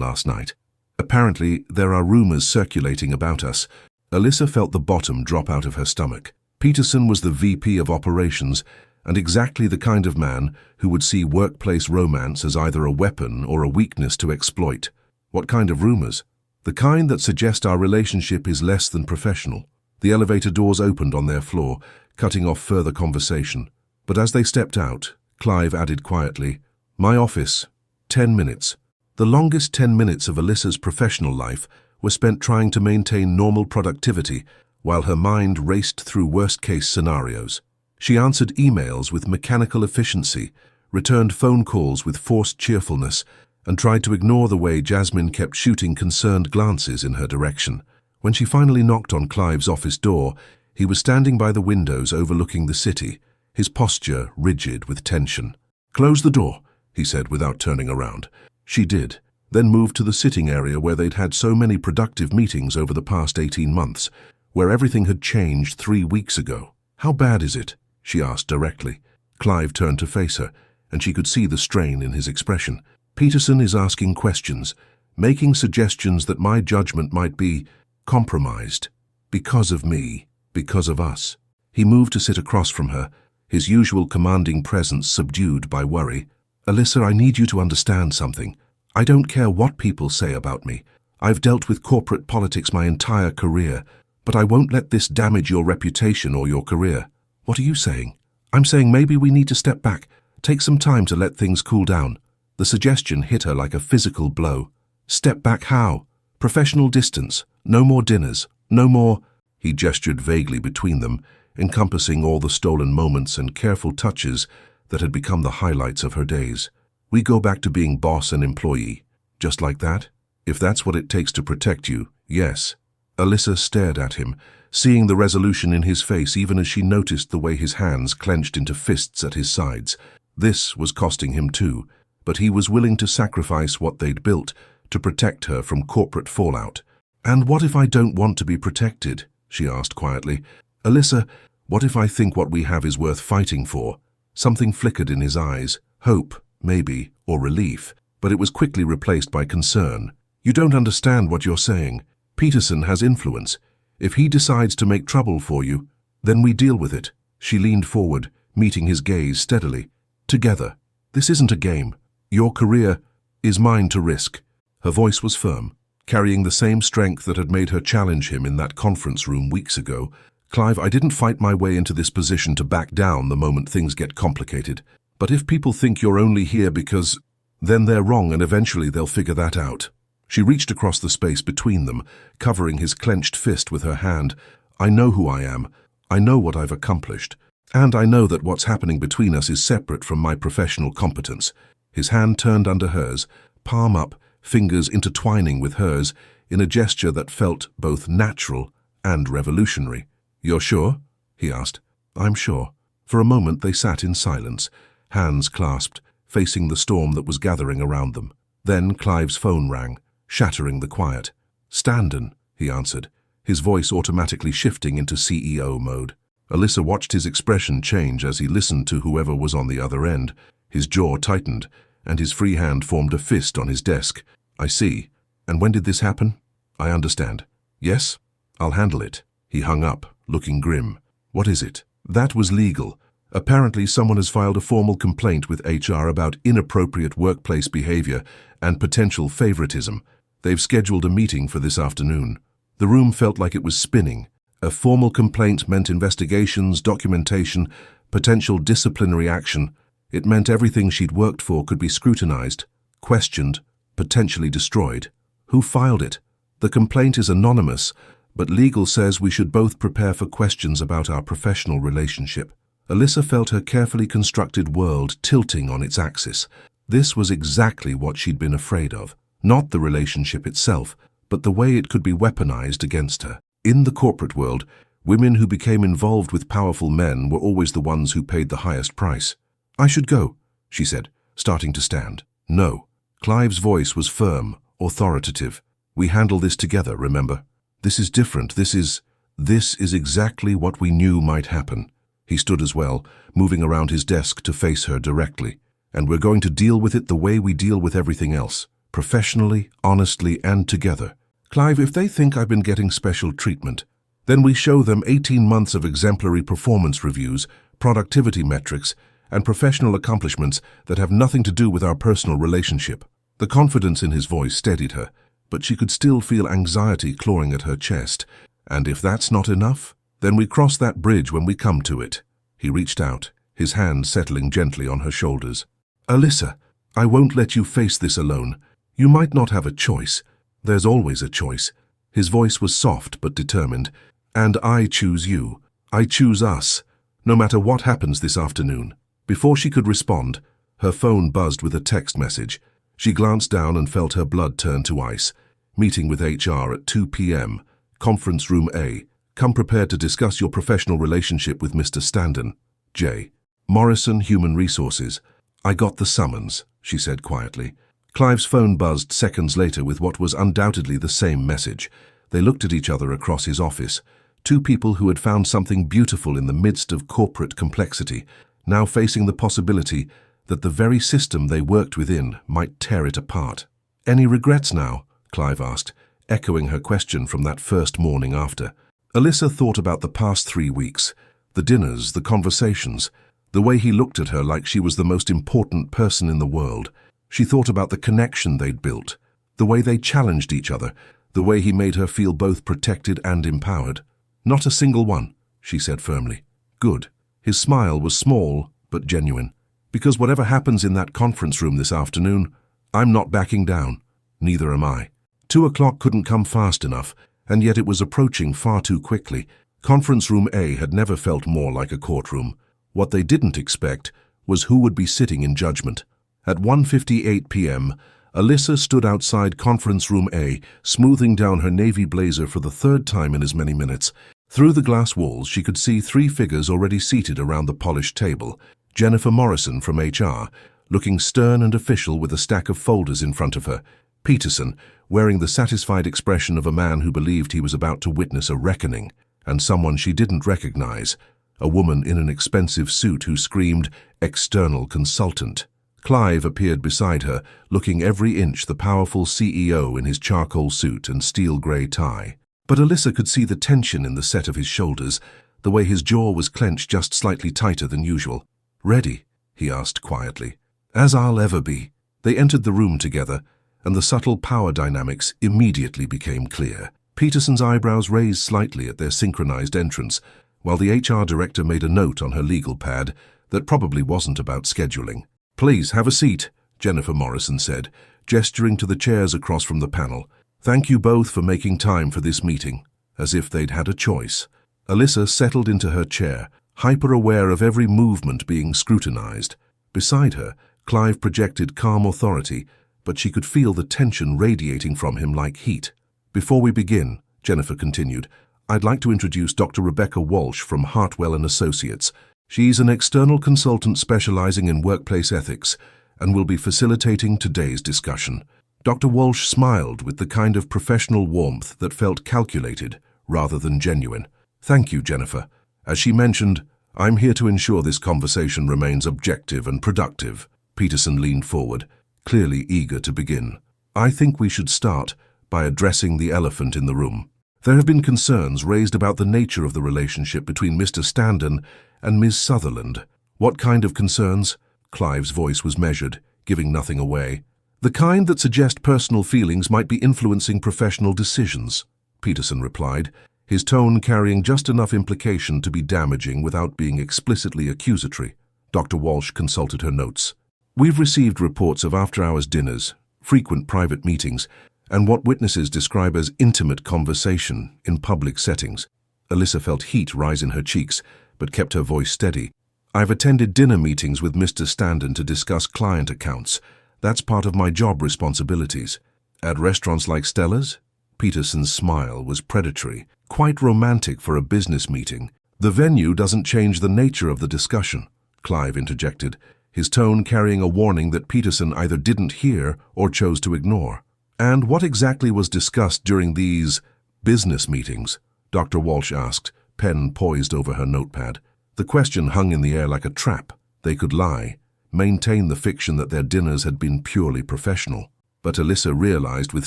last night. Apparently, there are rumors circulating about us. Alyssa felt the bottom drop out of her stomach. Peterson was the VP of operations, and exactly the kind of man who would see workplace romance as either a weapon or a weakness to exploit. What kind of rumors? The kind that suggest our relationship is less than professional. The elevator doors opened on their floor, cutting off further conversation. But as they stepped out, Clive added quietly, My office, 10 minutes. The longest 10 minutes of Alyssa's professional life were spent trying to maintain normal productivity while her mind raced through worst-case scenarios. She answered emails with mechanical efficiency, returned phone calls with forced cheerfulness, and tried to ignore the way Jasmine kept shooting concerned glances in her direction. When she finally knocked on Clive's office door, he was standing by the windows overlooking the city, his posture rigid with tension. Close the door, he said without turning around. She did, then moved to the sitting area where they'd had so many productive meetings over the past 18 months, where everything had changed 3 weeks ago. How bad is it? She asked directly. Clive turned to face her, and she could see the strain in his expression. Peterson is asking questions, making suggestions that my judgment might be compromised. Because of me, because of us. He moved to sit across from her, his usual commanding presence subdued by worry. Alyssa, I need you to understand something. I don't care what people say about me. I've dealt with corporate politics my entire career, but I won't let this damage your reputation or your career. What are you saying? I'm saying maybe we need to step back, take some time to let things cool down. The suggestion hit her like a physical blow. Step back how? Professional distance. No more dinners. No more... He gestured vaguely between them, encompassing all the stolen moments and careful touches that had become the highlights of her days. We go back to being boss and employee. Just like that? If that's what it takes to protect you, yes. Alyssa stared at him, seeing the resolution in his face even as she noticed the way his hands clenched into fists at his sides. This was costing him too, but he was willing to sacrifice what they'd built to protect her from corporate fallout. And what if I don't want to be protected? She asked quietly. Alyssa, what if I think what we have is worth fighting for? Something flickered in his eyes. Hope, maybe, or relief, but it was quickly replaced by concern. You don't understand what you're saying. Peterson has influence. If he decides to make trouble for you, then we deal with it. She leaned forward, meeting his gaze steadily. Together. This isn't a game. Your career is mine to risk. Her voice was firm, carrying the same strength that had made her challenge him in that conference room weeks ago. Clive, I didn't fight my way into this position to back down the moment things get complicated. But if people think you're only here because... then they're wrong, and eventually they'll figure that out. She reached across the space between them, covering his clenched fist with her hand. I know who I am. I know what I've accomplished. And I know that what's happening between us is separate from my professional competence. His hand turned under hers, palm up, fingers intertwining with hers, in a gesture that felt both natural and revolutionary. "You're sure?" he asked. "I'm sure." For a moment they sat in silence, hands clasped, facing the storm that was gathering around them. Then Clive's phone rang, shattering the quiet. "Standen," he answered, his voice automatically shifting into CEO mode. Alyssa watched his expression change as he listened to whoever was on the other end. His jaw tightened, and his free hand formed a fist on his desk. "I see. And when did this happen?" "I understand." "Yes? I'll handle it." He hung up, looking grim. "What is it?" "That was legal. Apparently someone has filed a formal complaint with HR about inappropriate workplace behavior and potential favoritism. They've scheduled a meeting for this afternoon." The room felt like it was spinning. A formal complaint meant investigations, documentation, potential disciplinary action. It meant everything she'd worked for could be scrutinized, questioned, potentially destroyed. Who filed it? The complaint is anonymous, but legal says we should both prepare for questions about our professional relationship. Alyssa felt her carefully constructed world tilting on its axis. This was exactly what she'd been afraid of. Not the relationship itself, but the way it could be weaponized against her. In the corporate world, women who became involved with powerful men were always the ones who paid the highest price. "I should go," she said, starting to stand. "No." Clive's voice was firm, authoritative. "We handle this together, remember? This is different. This is exactly what we knew might happen." He stood as well, moving around his desk to face her directly. "And we're going to deal with it the way we deal with everything else. Professionally, honestly, and together. Clive, if they think I've been getting special treatment, then we show them 18 months of exemplary performance reviews, productivity metrics, and professional accomplishments that have nothing to do with our personal relationship." The confidence in his voice steadied her, but she could still feel anxiety clawing at her chest. "And if that's not enough, then we cross that bridge when we come to it." He reached out, his hand settling gently on her shoulders. "Alyssa, I won't let you face this alone. You might not have a choice. There's always a choice." His voice was soft but determined. "And I choose you. I choose us, no matter what happens this afternoon." Before she could respond, her phone buzzed with a text message. She glanced down and felt her blood turn to ice. "Meeting with HR at 2 p.m. Conference room A. Come prepared to discuss your professional relationship with Mr. Standen. J. Morrison, Human Resources." "I got the summons," she said quietly. Clive's phone buzzed seconds later with what was undoubtedly the same message. They looked at each other across his office. Two people who had found something beautiful in the midst of corporate complexity, now facing the possibility that the very system they worked within might tear it apart. "Any regrets now?" Clive asked, echoing her question from that first morning after. Alyssa thought about the past 3 weeks, the dinners, the conversations, the way he looked at her like she was the most important person in the world. She thought about the connection they'd built, the way they challenged each other, the way he made her feel both protected and empowered. "Not a single one," she said firmly. "Good." His smile was small but genuine. "Because whatever happens in that conference room this afternoon, I'm not backing down. Neither am I." 2 o'clock couldn't come fast enough, and yet it was approaching far too quickly. Conference room A had never felt more like a courtroom. What they didn't expect was who would be sitting in judgment. At 1:58 p.m., Alyssa stood outside Conference Room A, smoothing down her navy blazer for the 3rd time in as many minutes. Through the glass walls, she could see 3 figures already seated around the polished table. Jennifer Morrison from HR, looking stern and official with a stack of folders in front of her. Peterson, wearing the satisfied expression of a man who believed he was about to witness a reckoning. And someone she didn't recognize, a woman in an expensive suit who screamed, "External consultant." Clive appeared beside her, looking every inch the powerful CEO in his charcoal suit and steel grey tie. But Alyssa could see the tension in the set of his shoulders, the way his jaw was clenched just slightly tighter than usual. "Ready?" he asked quietly. "As I'll ever be." They entered the room together, and the subtle power dynamics immediately became clear. Peterson's eyebrows raised slightly at their synchronized entrance, while the HR director made a note on her legal pad that probably wasn't about scheduling. "Please, have a seat," Jennifer Morrison said, gesturing to the chairs across from the panel. "Thank you both for making time for this meeting," as if they'd had a choice. Alyssa settled into her chair, hyper-aware of every movement being scrutinized. Beside her, Clive projected calm authority, but she could feel the tension radiating from him like heat. "Before we begin," Jennifer continued, "I'd like to introduce Dr. Rebecca Walsh from Hartwell & Associates. She's an external consultant specializing in workplace ethics and will be facilitating today's discussion." Dr. Walsh smiled with the kind of professional warmth that felt calculated rather than genuine. "Thank you, Jennifer. As she mentioned, I'm here to ensure this conversation remains objective and productive." Peterson leaned forward, clearly eager to begin. "I think we should start by addressing the elephant in the room. There have been concerns raised about the nature of the relationship between Mr. Standen and Ms. Sutherland." "What kind of concerns?" Clive's voice was measured, giving nothing away. "The kind that suggest personal feelings might be influencing professional decisions," Peterson replied, his tone carrying just enough implication to be damaging without being explicitly accusatory. Dr. Walsh consulted her notes. "We've received reports of after-hours dinners, frequent private meetings, and what witnesses describe as intimate conversation in public settings." Alyssa felt heat rise in her cheeks, but kept her voice steady. "I've attended dinner meetings with Mr. Standen to discuss client accounts. That's part of my job responsibilities." "At restaurants like Stella's?" Peterson's smile was predatory, quite romantic for a business meeting. "The venue doesn't change the nature of the discussion," Clive interjected, his tone carrying a warning that Peterson either didn't hear or chose to ignore. "And what exactly was discussed during these business meetings?" Dr. Walsh asked, pen poised over her notepad. The question hung in the air like a trap. They could lie, maintain the fiction that their dinners had been purely professional. But Alyssa realized with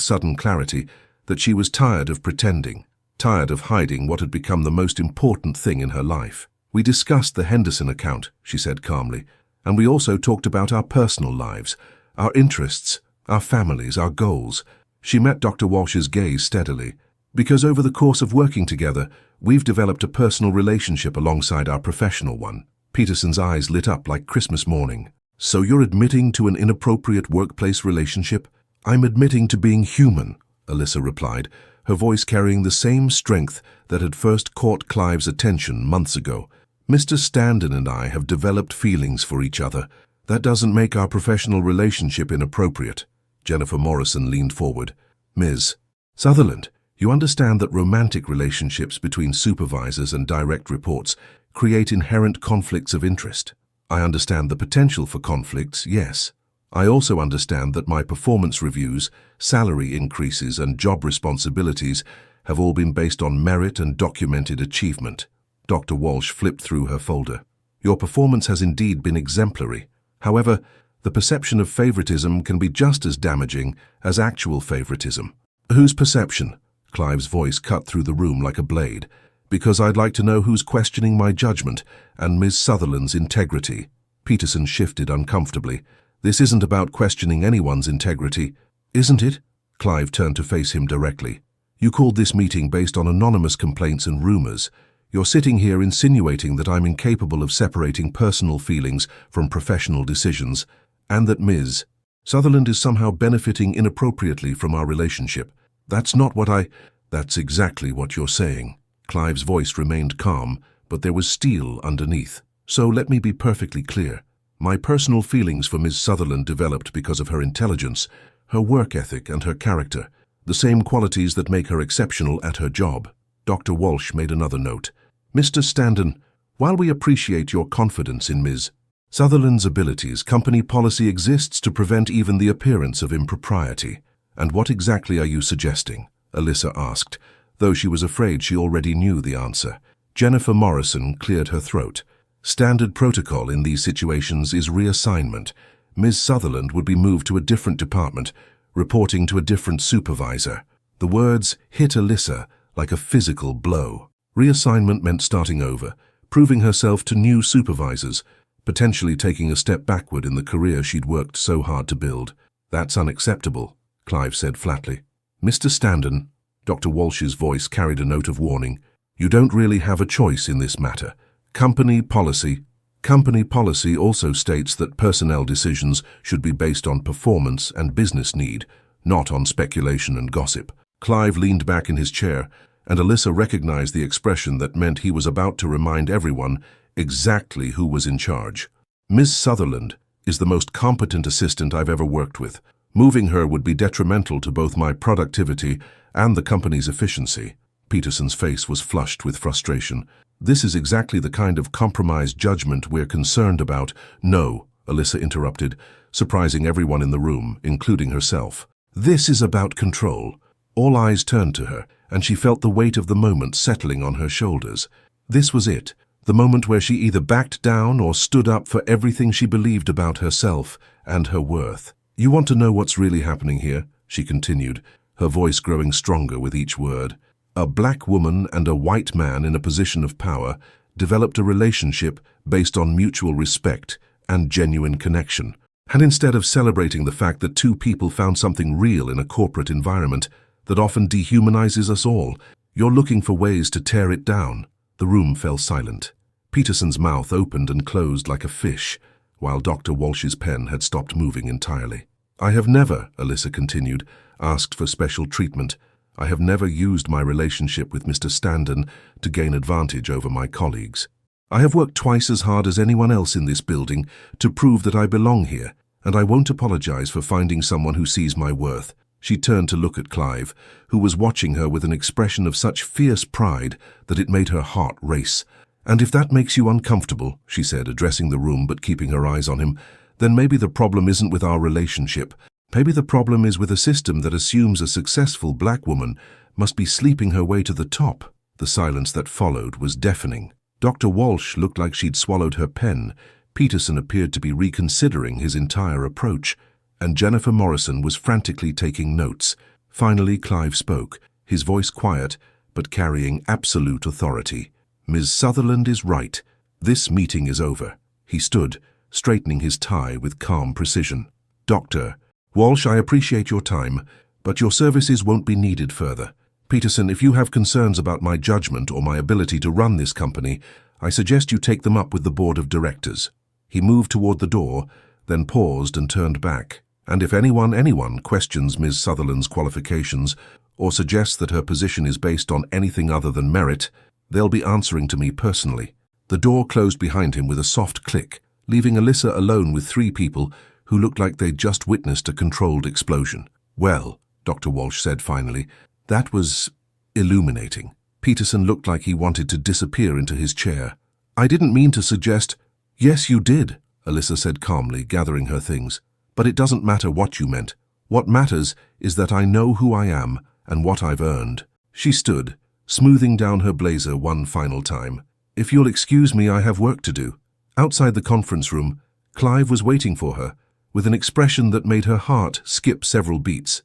sudden clarity that she was tired of pretending, tired of hiding what had become the most important thing in her life. "We discussed the Henderson account," she said calmly, "and we also talked about our personal lives, our interests, our families, our goals." She met Dr. Walsh's gaze steadily. "Because over the course of working together, we've developed a personal relationship alongside our professional one." Peterson's eyes lit up like Christmas morning. "So you're admitting to an inappropriate workplace relationship?" "I'm admitting to being human," Alyssa replied, her voice carrying the same strength that had first caught Clive's attention months ago. "Mr. Standen and I have developed feelings for each other. That doesn't make our professional relationship inappropriate." Jennifer Morrison leaned forward. "Ms. Sutherland, you understand that romantic relationships between supervisors and direct reports create inherent conflicts of interest." "I understand the potential for conflicts, yes. I also understand that my performance reviews, salary increases, and job responsibilities have all been based on merit and documented achievement." Dr. Walsh flipped through her folder. "Your performance has indeed been exemplary. However, the perception of favoritism can be just as damaging as actual favoritism." "Whose perception?" Clive's voice cut through the room like a blade. "Because I'd like to know who's questioning my judgment and Ms. Sutherland's integrity." Peterson shifted uncomfortably. "This isn't about questioning anyone's integrity, isn't it?" Clive turned to face him directly. "You called this meeting based on anonymous complaints and rumors. You're sitting here insinuating that I'm incapable of separating personal feelings from professional decisions, and that Ms. Sutherland is somehow benefiting inappropriately from our relationship. That's not what I—" "That's exactly what you're saying." Clive's voice remained calm, but there was steel underneath. "So let me be perfectly clear. My personal feelings for Ms. Sutherland developed because of her intelligence, her work ethic, and her character, the same qualities that make her exceptional at her job." Dr. Walsh made another note. "Mr. Standen, while we appreciate your confidence in Ms. Sutherland's abilities, company policy exists to prevent even the appearance of impropriety." "And what exactly are you suggesting?" Alyssa asked, though she was afraid she already knew the answer. Jennifer Morrison cleared her throat. "Standard protocol in these situations is reassignment. Ms. Sutherland would be moved to a different department, reporting to a different supervisor." The words hit Alyssa like a physical blow. Reassignment meant starting over, proving herself to new supervisors, potentially taking a step backward in the career she'd worked so hard to build. "That's unacceptable," Clive said flatly. "Mr. Standen," Dr. Walsh's voice carried a note of warning, "you don't really have a choice in this matter. Company policy also states that personnel decisions should be based on performance and business need, not on speculation and gossip." Clive leaned back in his chair, and Alyssa recognized the expression that meant he was about to remind everyone, exactly who was in charge. Miss Sutherland is the most competent assistant I've ever worked with. Moving her would be detrimental to both my productivity and the company's efficiency. Peterson's face was flushed with frustration. This is exactly the kind of compromised judgment we're concerned about. No, Alyssa interrupted, surprising everyone in the room, including herself. This is about control. All eyes turned to her, and she felt the weight of the moment settling on her shoulders. This was it, the moment where she either backed down or stood up for everything she believed about herself and her worth. You want to know what's really happening here? She continued, her voice growing stronger with each word. A black woman and a white man in a position of power developed a relationship based on mutual respect and genuine connection. And instead of celebrating the fact that two people found something real in a corporate environment that often dehumanizes us all, you're looking for ways to tear it down. The room fell silent. Peterson's mouth opened and closed like a fish, while Dr. Walsh's pen had stopped moving entirely. I have never, Alyssa continued, asked for special treatment. I have never used my relationship with Mr. Standen to gain advantage over my colleagues. I have worked twice as hard as anyone else in this building to prove that I belong here, and I won't apologize for finding someone who sees my worth. She turned to look at Clive, who was watching her with an expression of such fierce pride that it made her heart race. And if that makes you uncomfortable, she said, addressing the room but keeping her eyes on him, then maybe the problem isn't with our relationship. Maybe the problem is with a system that assumes a successful black woman must be sleeping her way to the top. The silence that followed was deafening. Dr. Walsh looked like she'd swallowed her pen. Peterson appeared to be reconsidering his entire approach, and Jennifer Morrison was frantically taking notes. Finally, Clive spoke, his voice quiet, but carrying absolute authority. Ms. Sutherland is right. This meeting is over. He stood, straightening his tie with calm precision. Dr. Walsh, I appreciate your time, but your services won't be needed further. Peterson, if you have concerns about my judgment or my ability to run this company, I suggest you take them up with the board of directors. He moved toward the door, then paused and turned back. And if anyone questions Ms. Sutherland's qualifications or suggests that her position is based on anything other than merit, they'll be answering to me personally. The door closed behind him with a soft click, leaving Alyssa alone with three people who looked like they'd just witnessed a controlled explosion. Well, Dr. Walsh said finally, that was illuminating. Peterson looked like he wanted to disappear into his chair. I didn't mean to suggest— Yes, you did, Alyssa said calmly, gathering her things. But it doesn't matter what you meant. What matters is that I know who I am and what I've earned. She stood, smoothing down her blazer one final time. If you'll excuse me, I have work to do. Outside the conference room, Clive was waiting for her, with an expression that made her heart skip several beats.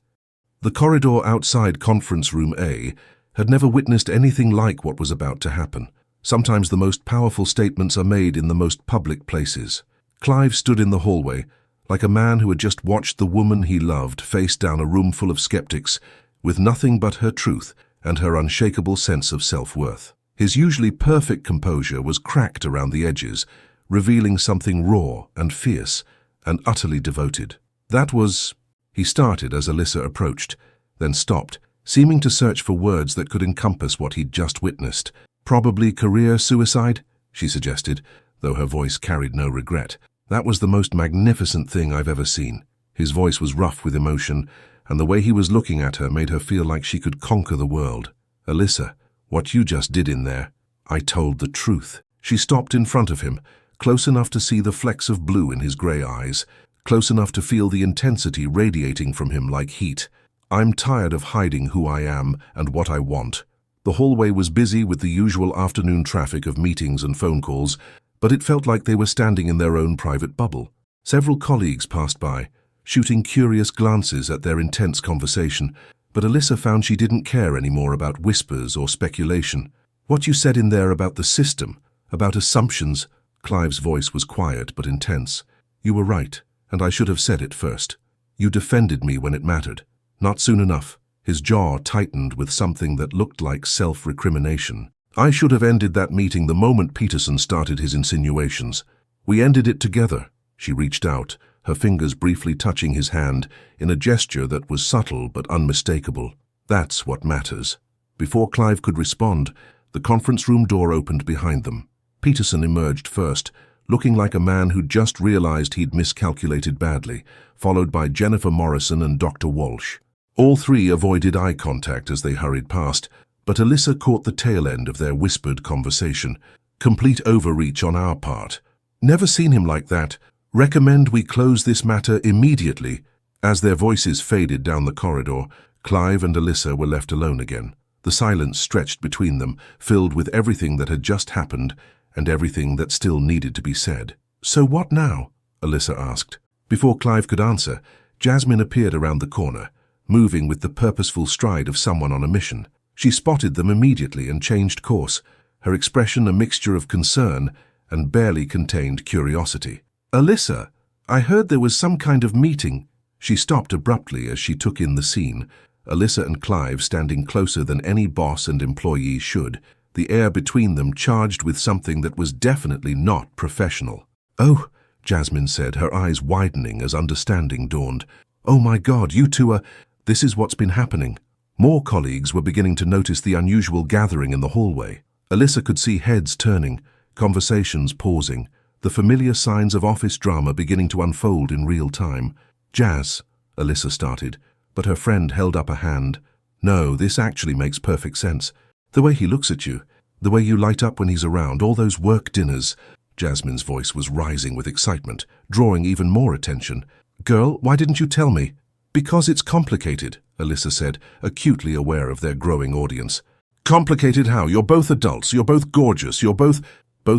The corridor outside Conference Room A had never witnessed anything like what was about to happen. Sometimes the most powerful statements are made in the most public places. Clive stood in the hallway, like a man who had just watched the woman he loved face down a room full of skeptics, with nothing but her truth and her unshakable sense of self-worth. His usually perfect composure was cracked around the edges, revealing something raw and fierce and utterly devoted. That was— He started as Alyssa approached, then stopped, seeming to search for words that could encompass what he'd just witnessed. Probably career suicide, she suggested, though her voice carried no regret. That was the most magnificent thing I've ever seen. His voice was rough with emotion, and the way he was looking at her made her feel like she could conquer the world. Alyssa, what you just did in there, I told the truth. She stopped in front of him, close enough to see the flecks of blue in his grey eyes, close enough to feel the intensity radiating from him like heat. I'm tired of hiding who I am and what I want. The hallway was busy with the usual afternoon traffic of meetings and phone calls, but it felt like they were standing in their own private bubble. Several colleagues passed by, shooting curious glances at their intense conversation, but Alyssa found she didn't care anymore about whispers or speculation. What you said in there about the system, about assumptions— Clive's voice was quiet but intense. You were right, and I should have said it first. You defended me when it mattered. Not soon enough. His jaw tightened with something that looked like self-recrimination. I should have ended that meeting the moment Peterson started his insinuations. We ended it together. She reached out, her fingers briefly touching his hand in a gesture that was subtle but unmistakable. That's what matters. Before Clive could respond, the conference room door opened behind them. Peterson emerged first, looking like a man who'd just realized he'd miscalculated badly, followed by Jennifer Morrison and Dr. Walsh. All three avoided eye contact as they hurried past, but Alyssa caught the tail end of their whispered conversation. Complete overreach on our part. Never seen him like that. Recommend we close this matter immediately. As their voices faded down the corridor, Clive and Alyssa were left alone again. The silence stretched between them, filled with everything that had just happened and everything that still needed to be said. "So what now?" Alyssa asked. Before Clive could answer, Jasmine appeared around the corner, moving with the purposeful stride of someone on a mission. She spotted them immediately and changed course, her expression a mixture of concern and barely contained curiosity. "Alyssa, I heard there was some kind of meeting." She stopped abruptly as she took in the scene, Alyssa and Clive standing closer than any boss and employee should, the air between them charged with something that was definitely not professional. "Oh," Jasmine said, her eyes widening as understanding dawned. "Oh my God, you two are... This is what's been happening." More colleagues were beginning to notice the unusual gathering in the hallway. Alyssa could see heads turning, conversations pausing, the familiar signs of office drama beginning to unfold in real time. "Jazz," Alyssa started, but her friend held up a hand. "No, this actually makes perfect sense. The way he looks at you, the way you light up when he's around, all those work dinners." Jasmine's voice was rising with excitement, drawing even more attention. "Girl, why didn't you tell me?" "Because it's complicated," Alyssa said, acutely aware of their growing audience. "Complicated how? You're both adults, you're both gorgeous, you're both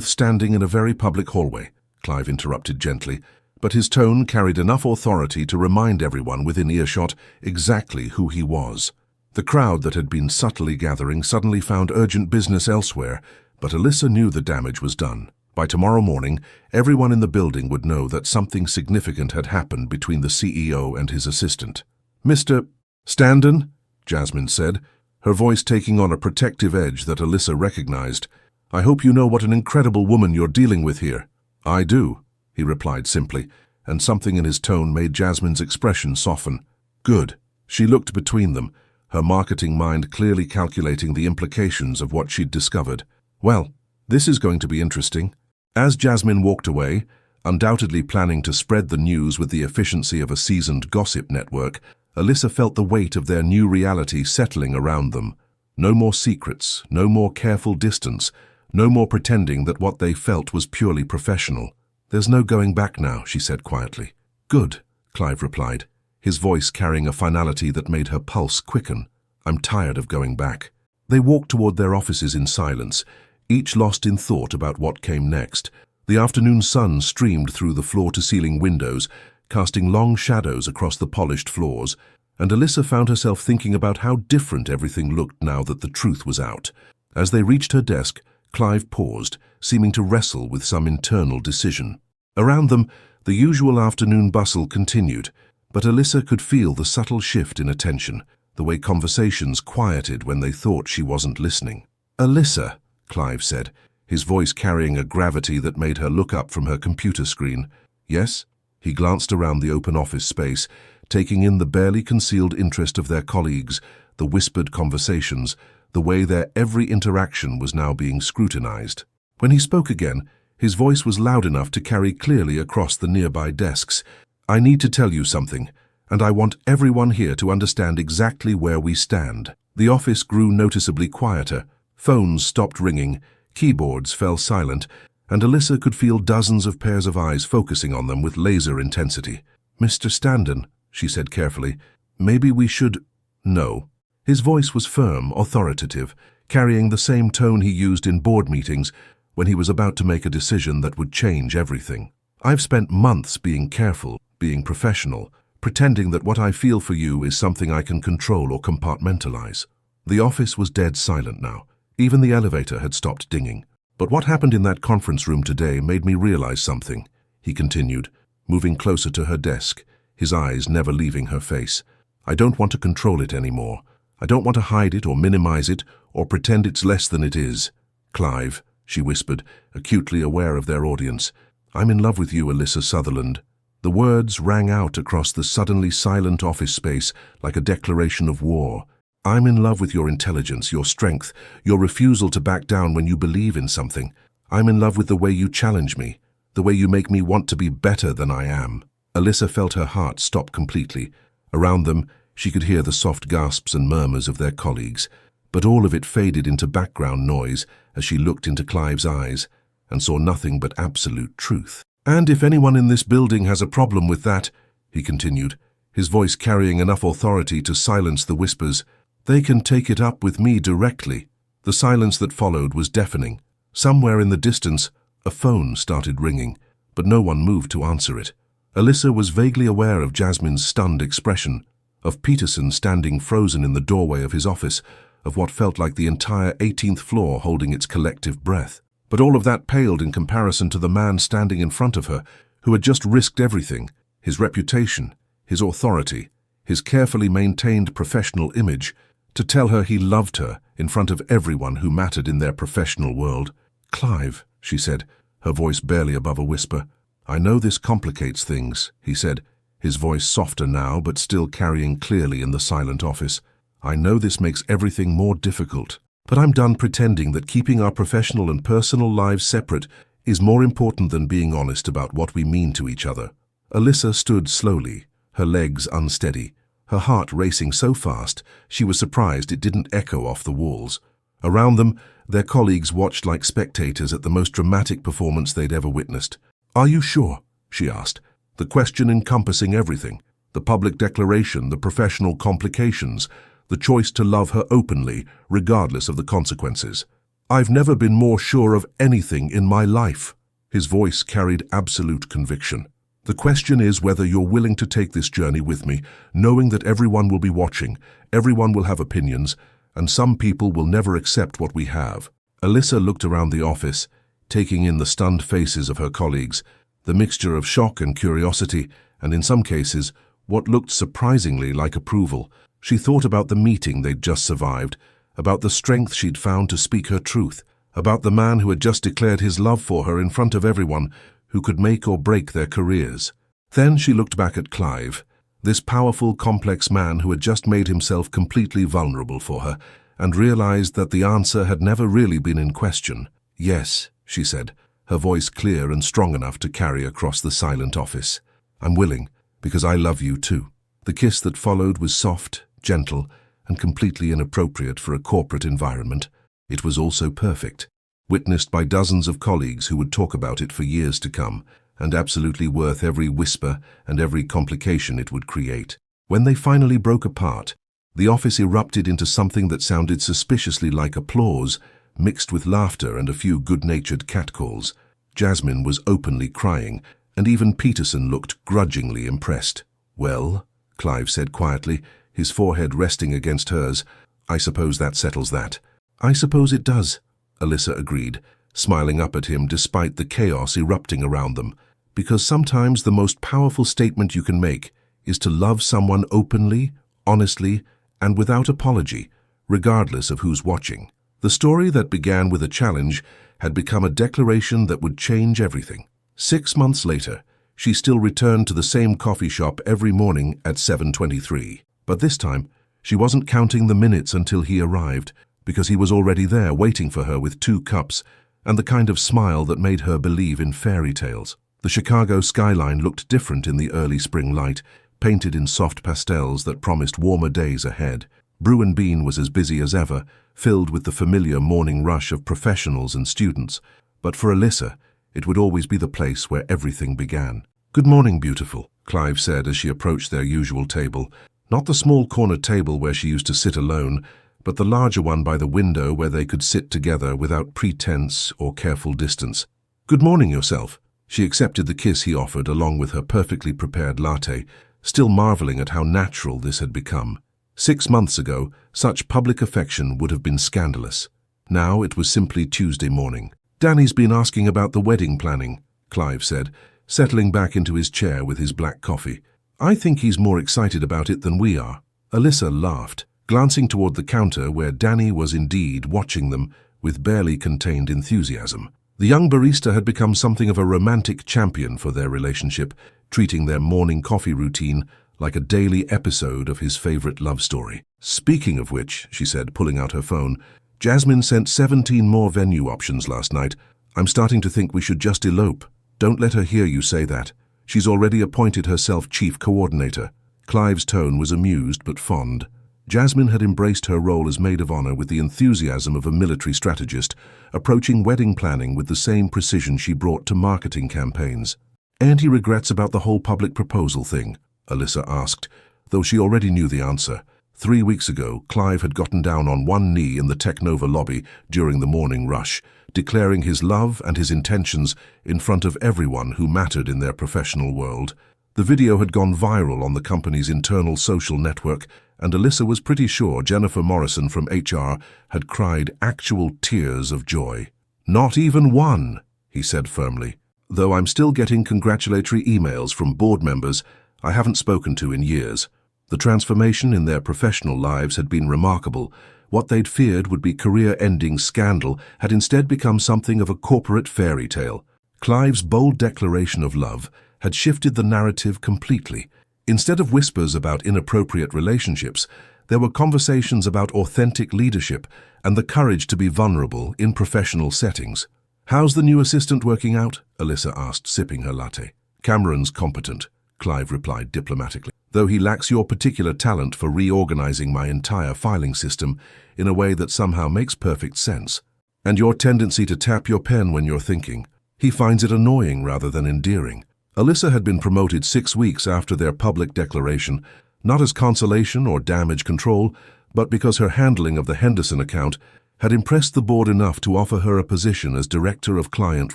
standing in a very public hallway," Clive interrupted gently, but his tone carried enough authority to remind everyone within earshot exactly who he was. The crowd that had been subtly gathering suddenly found urgent business elsewhere, but Alyssa knew the damage was done. By tomorrow morning, everyone in the building would know that something significant had happened between the CEO and his assistant. "Mr. Standen," Jasmine said, her voice taking on a protective edge that Alyssa recognized. "I hope you know what an incredible woman you're dealing with here." "I do," he replied simply, and something in his tone made Jasmine's expression soften. "Good." She looked between them, her marketing mind clearly calculating the implications of what she'd discovered. "Well, this is going to be interesting." As Jasmine walked away, undoubtedly planning to spread the news with the efficiency of a seasoned gossip network, Alyssa felt the weight of their new reality settling around them. No more secrets, no more careful distance, no more pretending that what they felt was purely professional. "There's no going back now," she said quietly. "Good," Clive replied, his voice carrying a finality that made her pulse quicken. "I'm tired of going back." They walked toward their offices in silence, each lost in thought about what came next. The afternoon sun streamed through the floor-to-ceiling windows, casting long shadows across the polished floors, and Alyssa found herself thinking about how different everything looked now that the truth was out. As they reached her desk, Clive paused, seeming to wrestle with some internal decision. Around them, the usual afternoon bustle continued, but Alyssa could feel the subtle shift in attention, the way conversations quieted when they thought she wasn't listening. "Alyssa," Clive said, his voice carrying a gravity that made her look up from her computer screen. "Yes?" He glanced around the open office space, taking in the barely concealed interest of their colleagues, the whispered conversations, the way their every interaction was now being scrutinized. When he spoke again, his voice was loud enough to carry clearly across the nearby desks. "I need to tell you something, and I want everyone here to understand exactly where we stand." The office grew noticeably quieter. Phones stopped ringing, keyboards fell silent, and Alyssa could feel dozens of pairs of eyes focusing on them with laser intensity. "Mr. Standen," she said carefully, "maybe we should—" "No." His voice was firm, authoritative, carrying the same tone he used in board meetings when he was about to make a decision that would change everything. "I've spent months being careful, being professional, pretending that what I feel for you is something I can control or compartmentalize." The office was dead silent now. Even the elevator had stopped dinging. "But what happened in that conference room today made me realize something," he continued, moving closer to her desk, his eyes never leaving her face. "I don't want to control it anymore. I don't want to hide it or minimize it or pretend it's less than it is." "Clive," she whispered, acutely aware of their audience, "I'm in love with you, Alyssa Sutherland." The words rang out across the suddenly silent office space like a declaration of war. "I'm in love with your intelligence, your strength, your refusal to back down when you believe in something. I'm in love with the way you challenge me, the way you make me want to be better than I am." Alyssa felt her heart stop completely. Around them, she could hear the soft gasps and murmurs of their colleagues, but all of it faded into background noise as she looked into Clive's eyes and saw nothing but absolute truth. "And if anyone in this building has a problem with that," he continued, his voice carrying enough authority to silence the whispers, "they can take it up with me directly." The silence that followed was deafening. Somewhere in the distance, a phone started ringing, but no one moved to answer it. Alyssa was vaguely aware of Jasmine's stunned expression, of Peterson standing frozen in the doorway of his office, of what felt like the entire 18th floor holding its collective breath. But all of that paled in comparison to the man standing in front of her, who had just risked everything, his reputation, his authority, his carefully maintained professional image, to tell her he loved her in front of everyone who mattered in their professional world. "Clive," she said, her voice barely above a whisper. "I know this complicates things," he said, his voice softer now but still carrying clearly in the silent office. "I know this makes everything more difficult, but I'm done pretending that keeping our professional and personal lives separate is more important than being honest about what we mean to each other." Alyssa stood slowly, her legs unsteady, her heart racing so fast she was surprised it didn't echo off the walls. Around them, their colleagues watched like spectators at the most dramatic performance they'd ever witnessed. "Are you sure?" she asked, the question encompassing everything: the public declaration, the professional complications, the choice to love her openly, regardless of the consequences. "I've never been more sure of anything in my life." His voice carried absolute conviction. "The question is whether you're willing to take this journey with me, knowing that everyone will be watching, everyone will have opinions, and some people will never accept what we have." Alyssa looked around the office, taking in the stunned faces of her colleagues, the mixture of shock and curiosity, and in some cases, what looked surprisingly like approval. She thought about the meeting they'd just survived, about the strength she'd found to speak her truth, about the man who had just declared his love for her in front of everyone, who could make or break their careers. Then she looked back at Clive, this powerful, complex man who had just made himself completely vulnerable for her, and realized that the answer had never really been in question. "Yes," she said, her voice clear and strong enough to carry across the silent office. "I'm willing, because I love you too." The kiss that followed was soft, gentle, and completely inappropriate for a corporate environment. It was also perfect, witnessed by dozens of colleagues who would talk about it for years to come, and absolutely worth every whisper and every complication it would create. When they finally broke apart, the office erupted into something that sounded suspiciously like applause, mixed with laughter and a few good-natured catcalls. Jasmine was openly crying, and even Peterson looked grudgingly impressed. "Well," Clive said quietly, his forehead resting against hers, "I suppose that settles that." "I suppose it does," Alyssa agreed, smiling up at him despite the chaos erupting around them. "Because sometimes the most powerful statement you can make is to love someone openly, honestly, and without apology, regardless of who's watching." The story that began with a challenge had become a declaration that would change everything. 6 months later, she still returned to the same coffee shop every morning at 7:23. But this time, she wasn't counting the minutes until he arrived, because he was already there waiting for her with 2 cups and the kind of smile that made her believe in fairy tales. The Chicago skyline looked different in the early spring light, painted in soft pastels that promised warmer days ahead. Brew and Bean was as busy as ever, filled with the familiar morning rush of professionals and students. But for Alyssa, it would always be the place where everything began. "Good morning, beautiful," Clive said as she approached their usual table. Not the small corner table where she used to sit alone, but the larger one by the window where they could sit together without pretense or careful distance. "Good morning yourself." She accepted the kiss he offered along with her perfectly prepared latte, still marveling at how natural this had become. 6 months ago, such public affection would have been scandalous. Now it was simply Tuesday morning. "Danny's been asking about the wedding planning," Clive said, settling back into his chair with his black coffee. "I think he's more excited about it than we are." Alyssa laughed, glancing toward the counter where Danny was indeed watching them with barely contained enthusiasm. The young barista had become something of a romantic champion for their relationship, treating their morning coffee routine like a daily episode of his favorite love story. "Speaking of which," she said, pulling out her phone, "Jasmine sent 17 more venue options last night. I'm starting to think we should just elope. Don't let her hear you say that. She's already appointed herself chief coordinator. Clive's tone was amused but fond. Jasmine had embraced her role as maid of honor with the enthusiasm of a military strategist, approaching wedding planning with the same precision she brought to marketing campaigns. "And he regrets about the whole public proposal thing?" Alyssa asked, though she already knew the answer. 3 weeks ago, Clive had gotten down on one knee in the Technova lobby during the morning rush, declaring his love and his intentions in front of everyone who mattered in their professional world. The video had gone viral on the company's internal social network, and Alyssa was pretty sure Jennifer Morrison from HR had cried actual tears of joy. "Not even one," he said firmly. "Though I'm still getting congratulatory emails from board members I haven't spoken to in years." The transformation in their professional lives had been remarkable. What they'd feared would be career-ending scandal had instead become something of a corporate fairy tale. Clive's bold declaration of love had shifted the narrative completely. Instead of whispers about inappropriate relationships, there were conversations about authentic leadership and the courage to be vulnerable in professional settings. "How's the new assistant working out?" Alyssa asked, sipping her latte. "Cameron's competent," Clive replied diplomatically, "though he lacks your particular talent for reorganizing my entire filing system in a way that somehow makes perfect sense. And your tendency to tap your pen when you're thinking. He finds it annoying rather than endearing." Alyssa had been promoted 6 weeks after their public declaration, not as consolation or damage control, but because her handling of the Henderson account had impressed the board enough to offer her a position as Director of Client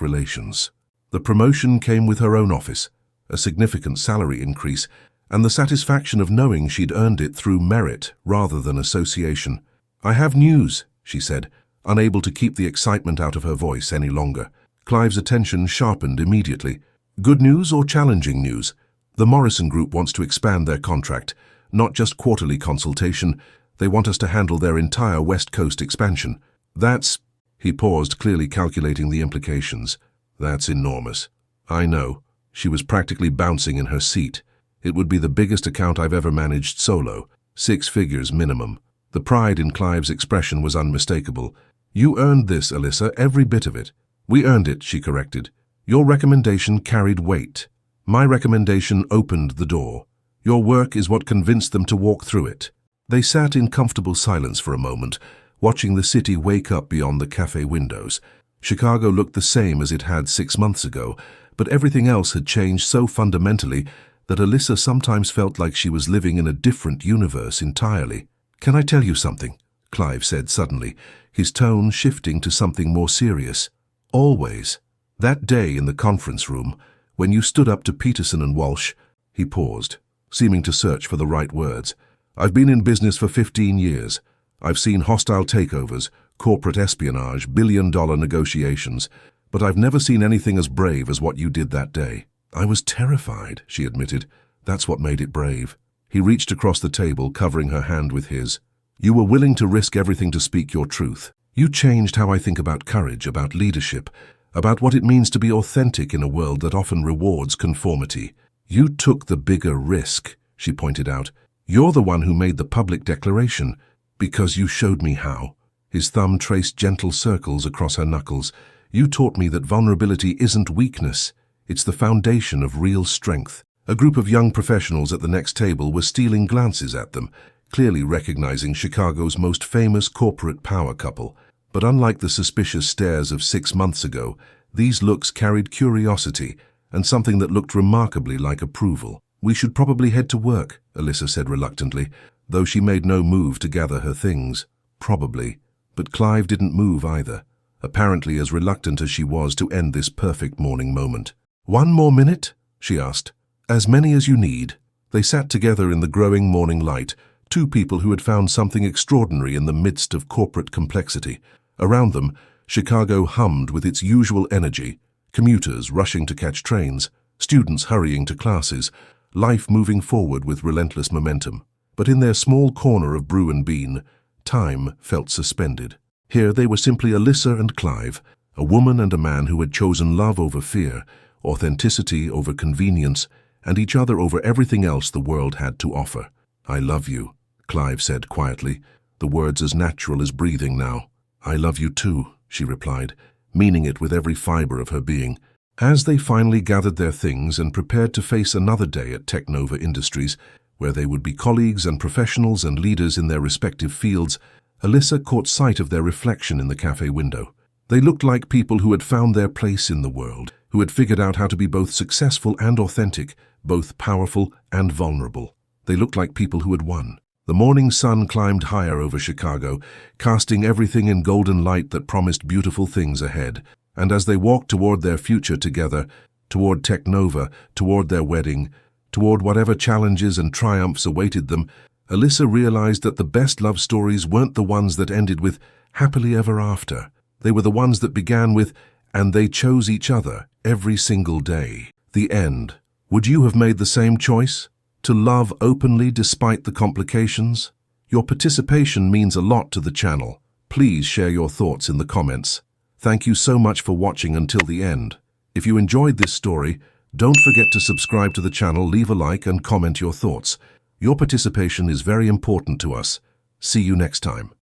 Relations. The promotion came with her own office, a significant salary increase, and the satisfaction of knowing she'd earned it through merit rather than association. "I have news," she said, unable to keep the excitement out of her voice any longer. Clive's attention sharpened immediately. "Good news or challenging news?" "The Morrison Group wants to expand their contract, not just quarterly consultation. They want us to handle their entire West Coast expansion. That's—" He paused, clearly calculating the implications. "That's enormous." "I know." She was practically bouncing in her seat. "It would be the biggest account I've ever managed solo. 6 figures minimum." The pride in Clive's expression was unmistakable. "You earned this, Alyssa, every bit of it." "We earned it," she corrected. "Your recommendation carried weight. My recommendation opened the door. Your work is what convinced them to walk through it." They sat in comfortable silence for a moment, watching the city wake up beyond the cafe windows. Chicago looked the same as it had 6 months ago, but everything else had changed so fundamentally that Alyssa sometimes felt like she was living in a different universe entirely. "Can I tell you something?" Clive said suddenly, his tone shifting to something more serious. "Always. That day in the conference room, when you stood up to Peterson and Walsh," he paused, seeming to search for the right words. "I've been in business for 15 years. I've seen hostile takeovers, corporate espionage, billion-dollar negotiations, but I've never seen anything as brave as what you did that day." "I was terrified," she admitted. "That's what made it brave." He reached across the table, covering her hand with his. "You were willing to risk everything to speak your truth. You changed how I think about courage, about leadership, about what it means to be authentic in a world that often rewards conformity. You took the bigger risk," she pointed out. "You're the one who made the public declaration, because you showed me how." His thumb traced gentle circles across her knuckles. "You taught me that vulnerability isn't weakness. It's the foundation of real strength." A group of young professionals at the next table were stealing glances at them, clearly recognizing Chicago's most famous corporate power couple. But unlike the suspicious stares of 6 months ago, these looks carried curiosity and something that looked remarkably like approval. "We should probably head to work," Alyssa said reluctantly, though she made no move to gather her things. Probably. But Clive didn't move either, apparently as reluctant as she was to end this perfect morning moment. "1 more minute?" she asked. "As many as you need." They sat together in the growing morning light, 2 people who had found something extraordinary in the midst of corporate complexity. Around them, Chicago hummed with its usual energy, commuters rushing to catch trains, students hurrying to classes, life moving forward with relentless momentum. But in their small corner of brew and bean, time felt suspended. Here they were simply Alyssa and Clive, a woman and a man who had chosen love over fear, authenticity over convenience, and each other over everything else the world had to offer. "I love you," Clive said quietly, the words as natural as breathing now. "I love you too," she replied, meaning it with every fiber of her being. As they finally gathered their things and prepared to face another day at Technova Industries, where they would be colleagues and professionals and leaders in their respective fields, Alyssa caught sight of their reflection in the cafe window. They looked like people who had found their place in the world, who had figured out how to be both successful and authentic, both powerful and vulnerable. They looked like people who had won. The morning sun climbed higher over Chicago, casting everything in golden light that promised beautiful things ahead. And as they walked toward their future together, toward Technova, toward their wedding, toward whatever challenges and triumphs awaited them, Alyssa realized that the best love stories weren't the ones that ended with happily ever after. They were the ones that began with, and they chose each other every single day. The end. Would you have made the same choice? To love openly despite the complications? Your participation means a lot to the channel. Please share your thoughts in the comments. Thank you so much for watching until the end. If you enjoyed this story, don't forget to subscribe to the channel, leave a like and comment your thoughts. Your participation is very important to us. See you next time.